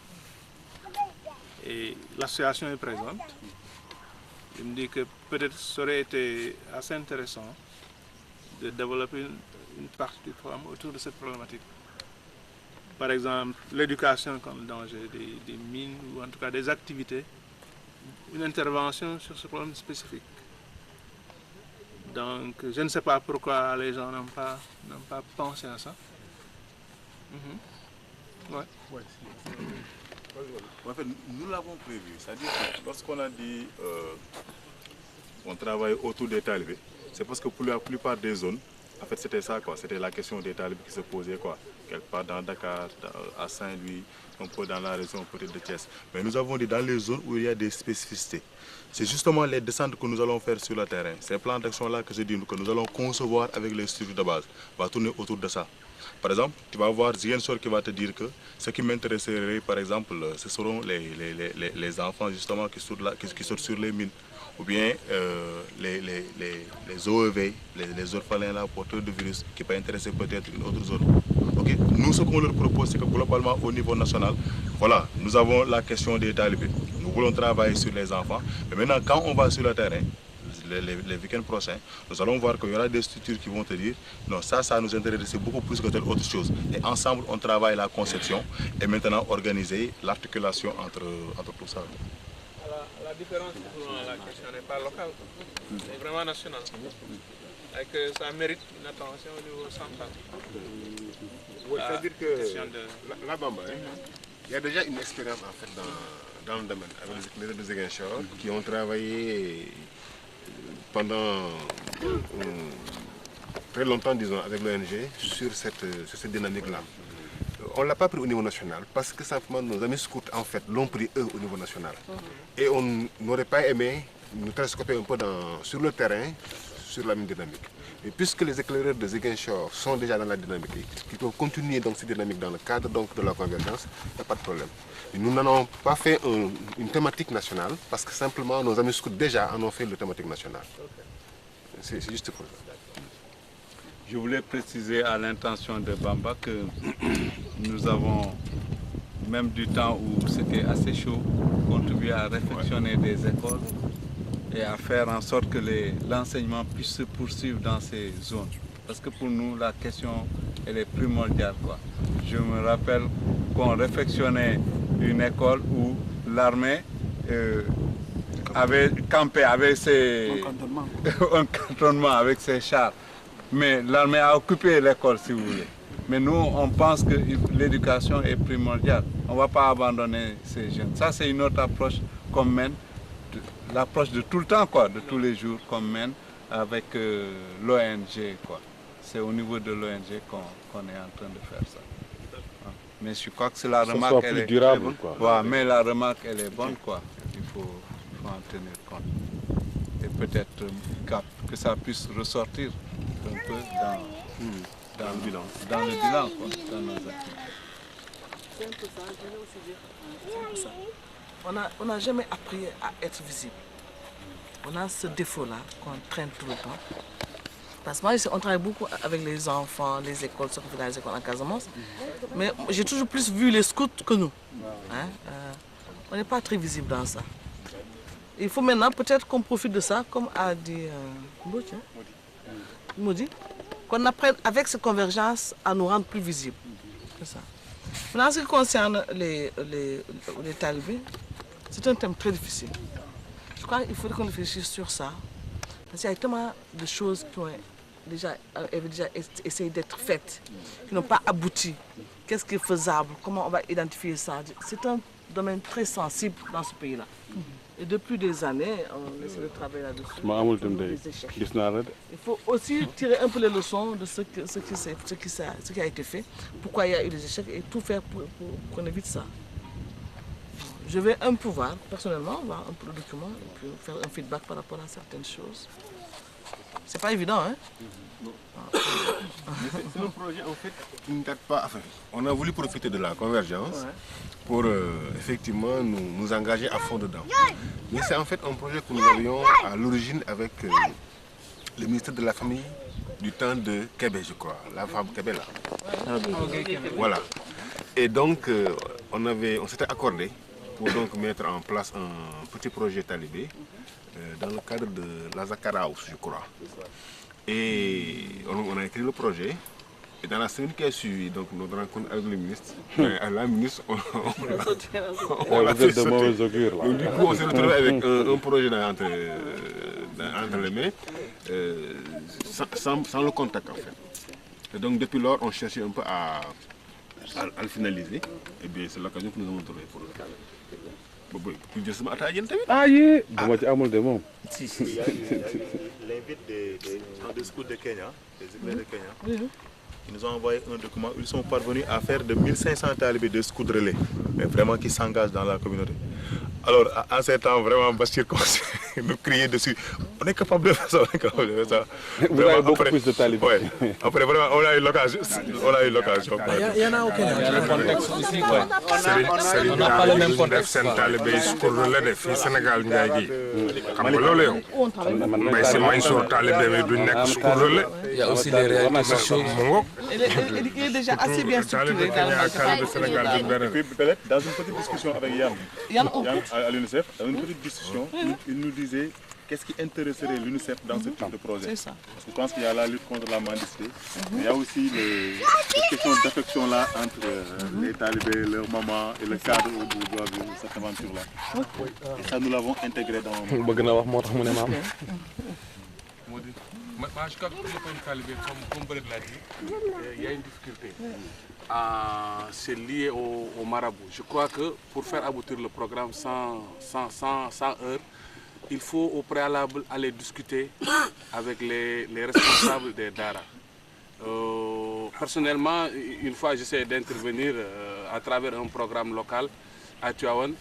B: Et l'association est présente. Je me dis que peut-être ça aurait été assez intéressant de développer une partie du programme autour de cette problématique. Par exemple, l'éducation contre le danger des mines, ou en tout cas des activités, une intervention sur ce problème spécifique. Donc, je ne sais pas pourquoi les gens n'ont pas pensé à ça. Ouais.
F: Ouais, en fait, nous l'avons prévu. C'est-à-dire que lorsqu'on a dit on travaille autour des talibés, c'est parce que pour la plupart des zones, en fait, c'était ça, quoi. C'était la question des talibés qui se posait, quoi. Quelque part dans Dakar, à Saint-Louis, un peu dans la région peut-être de Thiès. Mais nous avons dit dans les zones où il y a des spécificités. C'est justement les descentes que nous allons faire sur le terrain. Ces plans d'action-là que je dis que nous allons concevoir avec les structures de base, va tourner autour de ça. Par exemple, tu vas voir Ziensor qui va te dire que ce qui m'intéresserait, par exemple, ce seront les enfants justement qui sortent sur les mines, ou bien les OEV, les orphelins là, porteurs de virus, qui peuvent intéresser peut-être une autre zone. Okay? Nous, ce qu'on leur propose, c'est que globalement, au niveau national, voilà, nous avons la question des talibés. Nous voulons travailler sur les enfants. Mais maintenant, quand on va sur le terrain, les week-ends prochains, nous allons voir qu'il y aura des structures qui vont te dire non, ça nous intéresse beaucoup plus que telle autre chose. Et ensemble, on travaille la conception et maintenant organiser l'articulation entre tout ça.
B: La différence pour la question n'est pas locale, c'est vraiment nationale. Et que ça mérite une attention au niveau central.
C: Oui, c'est-à-dire que la Bamba, il y a déjà une expérience en fait dans le domaine avec les éclaireurs de Ziguinchor qui ont travaillé pendant très longtemps, disons, avec l'ONG sur cette dynamique-là. On ne l'a pas pris au niveau national parce que simplement nos amis scouts en fait l'ont pris eux au niveau national. Et on n'aurait pas aimé nous télescoper un peu sur le terrain, sur la même dynamique. Et puisque les éclaireurs de Ziguinchor sont déjà dans la dynamique, qui peuvent continuer donc cette dynamique dans le cadre donc, de la convergence, il n'y a pas de problème. Et nous n'en avons pas fait une thématique nationale parce que simplement nos amis scouts déjà en ont fait une thématique nationale. C'est juste pour ça.
D: Je voulais préciser à l'intention de Bamba que nous avons, même du temps où c'était assez chaud, contribué à réfectionner des écoles et à faire en sorte que l'enseignement puisse se poursuivre dans ces zones. Parce que pour nous, la question, elle est primordiale, quoi. Je me rappelle qu'on réfectionnait une école où l'armée avait campé avec un cantonnement avec ses chars. Mais l'armée a occupé l'école, si vous voulez. Mais nous, on pense que l'éducation est primordiale. On ne va pas abandonner ces jeunes. Ça, c'est une autre approche qu'on mène, l'approche de tout le temps, quoi, de tous les jours qu'on mène avec l'ONG. C'est au niveau de l'ONG qu'on est en train de faire ça. Mais je crois que la remarque, elle est durable, quoi. Ouais, mais la remarque, elle est bonne, quoi. Il faut en tenir compte. Et peut-être que ça puisse ressortir un peu dans le bilan, quoi, dans nos activités.
K: C'est un peu ça, je voulais aussi dire. On n'a jamais appris à être visible. on a ce défaut-là qu'on traîne tout le temps. Parce que moi, on travaille beaucoup avec les enfants, les écoles, ceux qui font dans les écoles en Casamance. Mais j'ai toujours plus vu les scouts que nous. Hein? On n'est pas très visible dans ça. Il faut maintenant peut-être qu'on profite de ça, comme a dit Maudit, qu'on apprenne avec cette convergence à nous rendre plus visibles. C'est ça. Maintenant, en ce qui concerne les talibés, c'est un thème très difficile. Je crois qu'il faudrait qu'on réfléchisse sur ça. Parce qu'il y a tellement de choses qui avaient déjà essayé d'être faites, qui n'ont pas abouti. Qu'est-ce qui est faisable? Comment on va identifier ça? C'est un domaine très sensible dans ce pays-là. Et depuis des années, on essaie de travailler là-dessus. Il faut aussi tirer un peu les leçons de ce qui a été fait, pourquoi il y a eu des échecs et tout faire pour qu'on évite ça. Je vais un peu voir, personnellement, voir un peu le document et puis faire un feedback par rapport à certaines choses. C'est pas évident, hein?
C: C'est un projet en fait qui ne date pas. Enfin, on a voulu profiter de la convergence pour effectivement nous engager à fond dedans. Mais c'est en fait un projet que nous avions à l'origine avec le ministère de la Famille du temps de Kébé, je crois, la femme Kébé là. Voilà. Et donc on s'était accordé pour donc mettre en place un petit projet talibé dans le cadre de la Zakara House, je crois. Et on a écrit le projet. Et dans la semaine qui a suivi, donc notre rencontre avec le ministre, la ministre, on l'a fait sauter. Donc, du coup, on s'est retrouvé avec un projet entre les mains, sans le contact en fait. Et donc depuis lors, on cherchait un peu à le finaliser. Et bien c'est l'occasion que nous avons trouvé pour le cas.
F: L'invite des scouts de Kenya, des éclairs de Kenya, ils nous ont envoyé un document. Ils sont parvenus à faire de 1500 talibés de scouts relais, mais vraiment qui s'engagent dans la communauté. Alors, en ces temps, vraiment, Bachir nous criait dessus. On est capable de faire ça, on est capable de faire ça.
I: Vous avez beaucoup plus de talibés.
F: Ouais. Après, vraiment, on a eu l'occasion.
K: Il y en a au Kenya.
L: Le contexte ici, quoi. On n'a pas le même contexte. Il y a aussi les réalisations.
K: Il est déjà assez bien structuré
F: dans une petite discussion avec Yann à l'UNICEF, dans une petite discussion, il nous disait qu'est-ce qui intéresserait l'UNICEF dans ce type de projet. Parce que je pense qu'il y a la lutte contre la mendicité, mais il y a aussi les questions d'affection là entre les talibés, leur maman et le cadre où doit vivre cette aventure-là. Et ça, nous l'avons intégré dans...
A: Moi, je crois que pour le point de talibé, comme Bred l'a dit, il y a une difficulté. C'est lié au marabout. Je crois que pour faire aboutir le programme sans heurts, il faut au préalable aller discuter avec les responsables des Dara. Personnellement, une fois j'essaie d'intervenir à travers un programme local à Tuawan,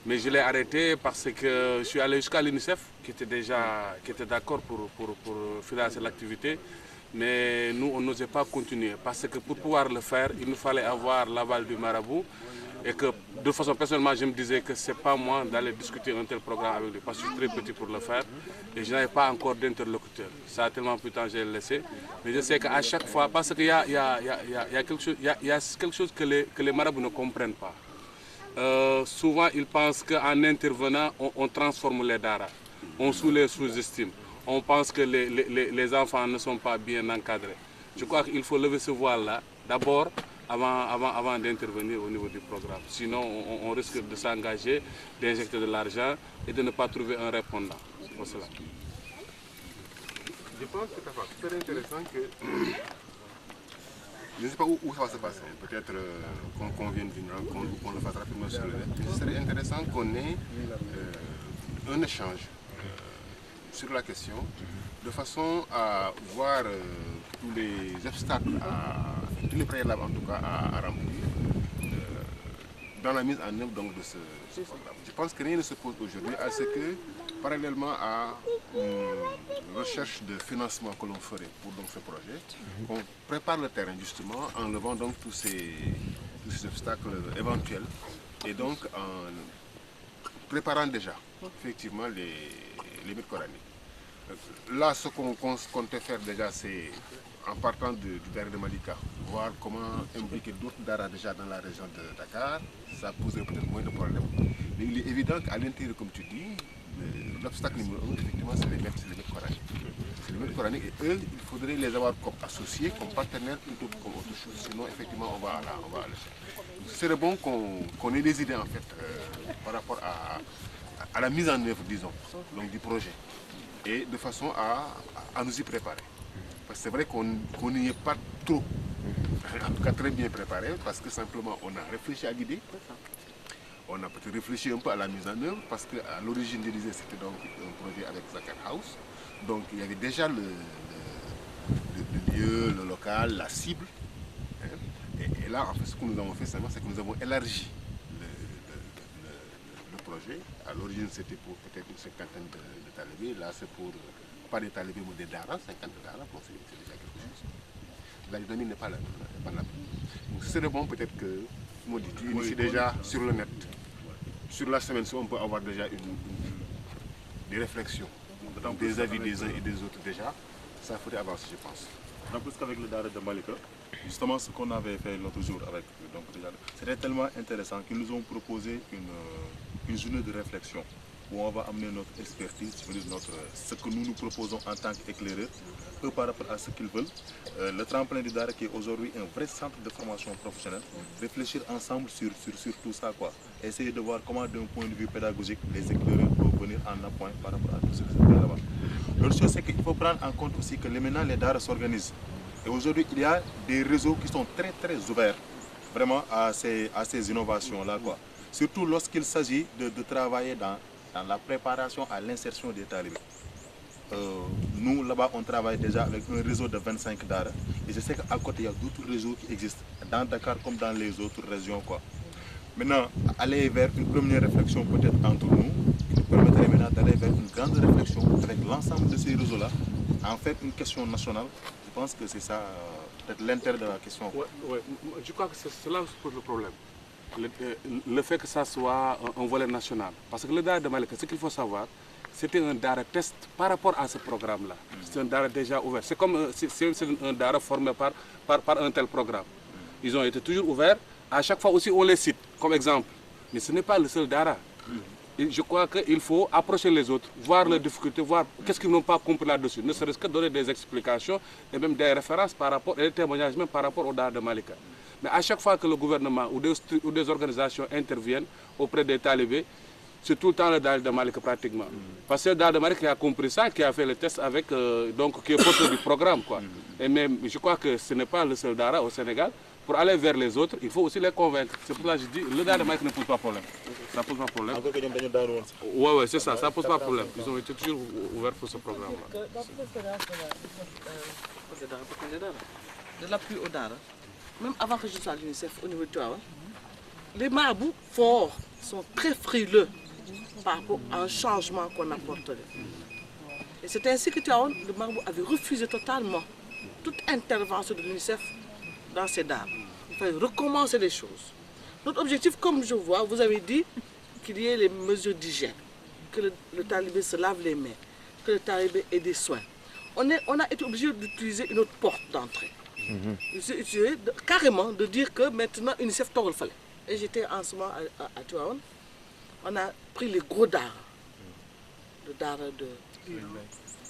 A: mais je l'ai arrêté parce que je suis allé jusqu'à l'UNICEF qui était d'accord pour financer l'activité. Mais nous, on n'osait pas continuer parce que pour pouvoir le faire, il nous fallait avoir l'aval du marabout. Et que de façon personnellement, je me disais que ce n'est pas moi d'aller discuter un tel programme avec lui parce que je suis très petit pour le faire. Et je n'avais pas encore d'interlocuteur. Ça a tellement plus de temps que j'ai laissé. Mais je sais qu'à chaque fois, parce qu'il y a quelque chose que les marabouts ne comprennent pas. Souvent, ils pensent qu'en intervenant, on transforme les daras. On les sous-estime. On pense que les enfants ne sont pas bien encadrés. Je crois qu'il faut lever ce voile-là, d'abord, avant d'intervenir au niveau du programme. Sinon, on risque de s'engager, d'injecter de l'argent et de ne pas trouver un répondant. C'est pour cela.
C: Je pense que c'est très intéressant que... Je ne sais pas où ça va se passer. Peut-être qu'on vienne d'une rencontre ou qu'on le fasse rapidement sur le net. Mais ce serait intéressant qu'on ait un échange sur la question, de façon à voir tous les obstacles, tous les préalables en tout cas à remplir dans la mise en œuvre donc, de ce programme. Je pense que rien ne se pose aujourd'hui à ce que, parallèlement à une recherche de financement que l'on ferait pour donc, ce projet, on prépare le terrain justement en levant donc tous ces obstacles éventuels et donc en préparant déjà effectivement les mythes coraniques. Là, ce qu'on comptait faire déjà, c'est en partant du Dara de Malika, voir comment impliquer d'autres Dara déjà dans la région de Dakar. Ça poserait peut-être moins de problèmes. Mais il est évident qu'à l'intérieur, comme tu dis, l'obstacle numéro 1, effectivement, c'est les mythes coraniques. C'est les mythes coraniques et eux, il faudrait les avoir comme associés, comme partenaires plutôt que comme autre chose. Sinon, effectivement, on va à l'échec. Ce serait bon qu'on ait des idées en fait par rapport à la mise en œuvre, disons, donc, du projet. Et de façon à nous y préparer. Parce que c'est vrai qu'on n'y est pas trop, en tout cas très bien préparé, parce que simplement on a réfléchi à l'idée, on a peut-être réfléchi un peu à la mise en œuvre, parce qu'à l'origine de l'idée c'était donc un projet avec Zakat House, donc il y avait déjà le lieu, le local, la cible, hein. Et là en fait ce que nous avons fait c'est que nous avons élargi le projet. À l'origine c'était pour peut-être une cinquantaine de talibés, là c'est pour pas des talibés mais des Dara, 50 Dara, bon, c'est déjà quelque chose. La dynamique n'est pas là. Donc ce serait bon peut-être que, moi dit, tu inities déjà sur le net. Sur la semaine, on peut avoir déjà des réflexions, des avis des uns et des autres déjà. Ça ferait avancer, je pense.
F: En plus qu'avec le Dara de Malika, justement ce qu'on avait fait l'autre jour avec c'était tellement intéressant qu'ils nous ont proposé une journée de réflexion où on va amener notre expertise, ce que nous proposons en tant qu'éclaireurs, eux par rapport à ce qu'ils veulent. Le tremplin du Dara qui est aujourd'hui un vrai centre de formation professionnelle, réfléchir ensemble sur tout ça, quoi. Essayer de voir comment d'un point de vue pédagogique les éclaireurs peuvent venir en appoint par rapport à tout ce qui se fait là-bas. L'autre chose c'est qu'il faut prendre en compte aussi que maintenant les Dara s'organisent. Et aujourd'hui il y a des réseaux qui sont très très ouverts vraiment à ces innovations-là, quoi. Surtout lorsqu'il s'agit de travailler dans la préparation à l'insertion des talibés. Nous, là-bas, on travaille déjà avec un réseau de 25 Dara. Et je sais qu'à côté, il y a d'autres réseaux qui existent, dans Dakar comme dans les autres régions, quoi. Maintenant, aller vers une première réflexion peut-être entre nous, qui nous permettrait maintenant d'aller vers une grande réflexion avec l'ensemble de ces réseaux-là, en fait une question nationale. Je pense que c'est ça, peut-être l'intérêt de la question.
A: Ouais. Je crois que c'est là où se pose le problème. Le fait que ça soit un volet national. Parce que le Dara de Malika, ce qu'il faut savoir, c'était un Dara test par rapport à ce programme-là. C'est un Dara déjà ouvert. C'est comme c'est un Dara formé par un tel programme. Ils ont été toujours ouverts. À chaque fois aussi, on les cite comme exemple. Mais ce n'est pas le seul Dara. Et je crois qu'il faut approcher les autres, voir leurs difficultés, voir qu'est-ce qu'ils n'ont pas compris là-dessus. Ne serait-ce que donner des explications et même des références par rapport, et des témoignages même par rapport au Dara de Malika. Mais à chaque fois que le gouvernement ou des organisations interviennent auprès des talibés, c'est tout le temps le Dara de Malika pratiquement. Parce que le Dara de Malika qui a compris ça, qui a fait le test avec, donc qui est porteur du programme, quoi. Et même, je crois que ce n'est pas le seul Dara au Sénégal. Pour aller vers les autres, il faut aussi les convaincre. C'est pour ça que je dis, le Dara de Malika ne pose pas problème. Ça pose pas problème. Oui, c'est ça, ça pose pas problème. Ils ont été toujours ouverts pour ce programme-là.
K: De l'appui au Dara, même avant que je sois à l'UNICEF au niveau de Tuawa, les marabouts forts sont très frileux par rapport à un changement qu'on apporterait. Et c'est ainsi que Tuawa, le marabout avait refusé totalement toute intervention de l'UNICEF dans ces Dara. Il fallait recommencer les choses. Notre objectif, comme je vois, vous avez dit qu'il y ait les mesures d'hygiène, que le talibé se lave les mains, que le talibé ait des soins. On a été obligé d'utiliser une autre porte d'entrée. Carrément de dire que maintenant UNICEF tord le fallait. Et j'étais en ce moment à Tuaon. On a pris les gros Dara. Le Dara de...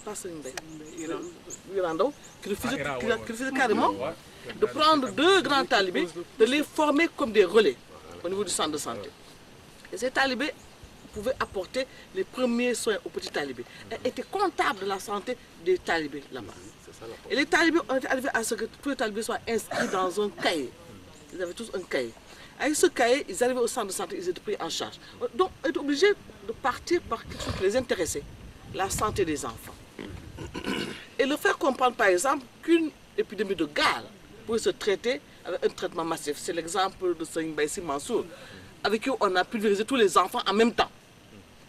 K: Pas Irando, qui refusait carrément de prendre 2 grands talibés, de les former comme des relais au niveau du centre de santé. Et ces talibés pouvaient apporter les premiers soins aux petits talibés. Et étaient comptables de la santé des talibés là-bas. Et les talibés ont été arrivés à ce que tous les talibés soient inscrits dans un cahier. Ils avaient tous un cahier. Avec ce cahier, ils arrivaient au centre de santé, ils étaient pris en charge. Donc, on était obligés de partir par quelque chose qui les intéressait, la santé des enfants. Et le faire comprendre, par exemple, qu'une épidémie de gale pouvait se traiter avec un traitement massif. C'est l'exemple de Seigne Baïsi Mansour, avec qui on a pulvérisé tous les enfants en même temps.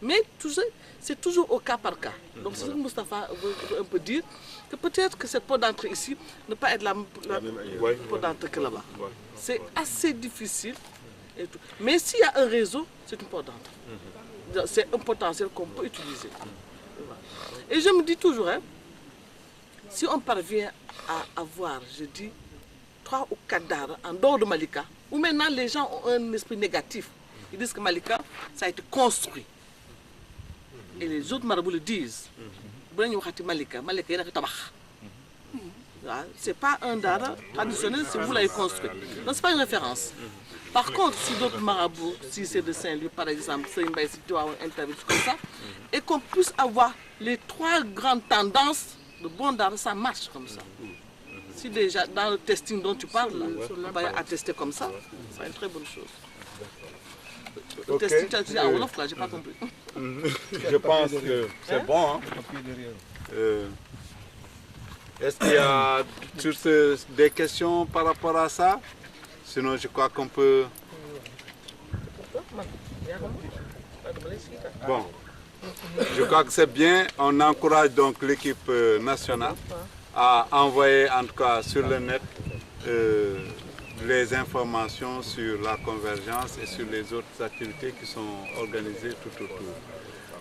K: Mais tout ça, c'est toujours au cas par cas. Donc, c'est ce que Moustapha veut un peu dire, que peut-être que cette porte d'entrée ici ne pas être la porte d'entrée que là-bas. C'est assez difficile. Et tout. Mais s'il y a un réseau, c'est une porte d'entrée. C'est un potentiel qu'on peut utiliser. Et je me dis toujours, hein, si on parvient à avoir, je dis, 3 ou 4 daara en dehors de Malika, où maintenant les gens ont un esprit négatif. Ils disent que Malika, ça a été construit. Et les autres marabouts le disent. Malika, c'est pas un dara traditionnel, c'est vous l'avez construit. Donc c'est pas une référence. Par contre, si d'autres marabouts, si c'est de Saint-Louis par exemple, c'est une base comme ça, et qu'on puisse avoir les 3 grandes tendances de bon dara, ça marche comme ça. Si déjà dans le testing dont tu parles, là, on va attester comme ça, c'est une très bonne chose. Le testing, tu as dit à Wolof, là, j'ai pas compris.
D: Je pense que c'est bon. Hein? Est-ce qu'il y a des questions par rapport à ça? Sinon, je crois qu'on peut... Bon, je crois que c'est bien. On encourage donc l'équipe nationale à envoyer, en tout cas sur le net, les informations sur la convergence et sur les autres activités qui sont organisées tout autour.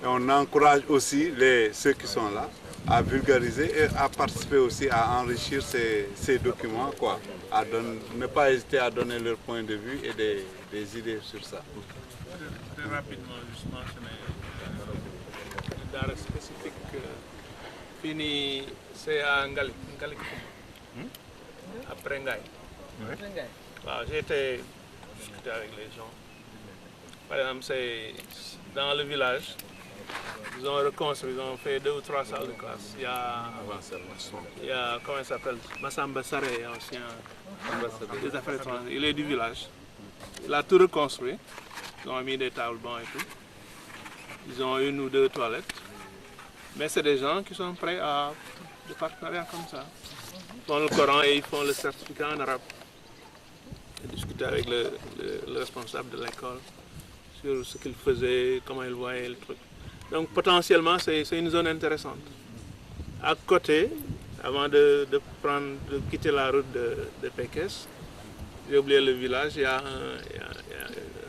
D: Et on encourage aussi ceux qui sont là à vulgariser et à participer aussi à enrichir ces documents, quoi, ne pas hésiter à donner leur point de vue et des idées sur ça.
B: Très rapidement, juste mentionner le dara spécifique fini, c'est à Ngali après Ngaï. J'ai été discuter avec les gens. Par exemple, c'est dans le village. Ils ont reconstruit, ils ont fait 2 ou 3 salles de classe. Il y a comment il s'appelle, Massamba Saré, ancien des affaires étrangères. Il est du village. Il a tout reconstruit. Ils ont mis des tables bancs et tout. Ils ont 1 ou 2 toilettes. Mais c'est des gens qui sont prêts à des partenariats comme ça. Ils font le Coran et ils font le certificat en arabe. J'ai discuté avec le responsable de l'école sur ce qu'il faisait, comment il voyait le truc. Donc potentiellement, c'est une zone intéressante. À côté, avant de quitter la route de Pékès, j'ai oublié le village, il y a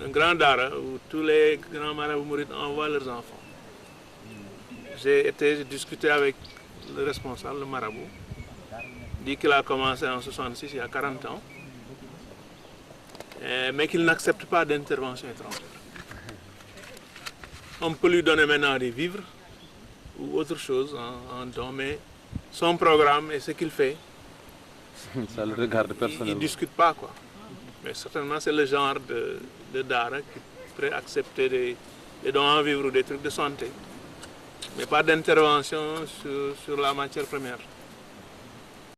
B: un grand dara où tous les grands marabouts mourides envoient leurs enfants. J'ai discuté avec le responsable, le marabout. Il dit qu'il a commencé en 66, il y a 40 ans, mais qu'il n'accepte pas d'intervention étrangère. On peut lui donner maintenant des vivres ou autre chose en don, mais son programme et ce qu'il fait,
I: ça le regarde personnellement.
B: Il ne discute pas, quoi. Mais certainement, c'est le genre de dara qui pourrait accepter des dons en vivre ou des trucs de santé, mais pas d'intervention sur la matière première.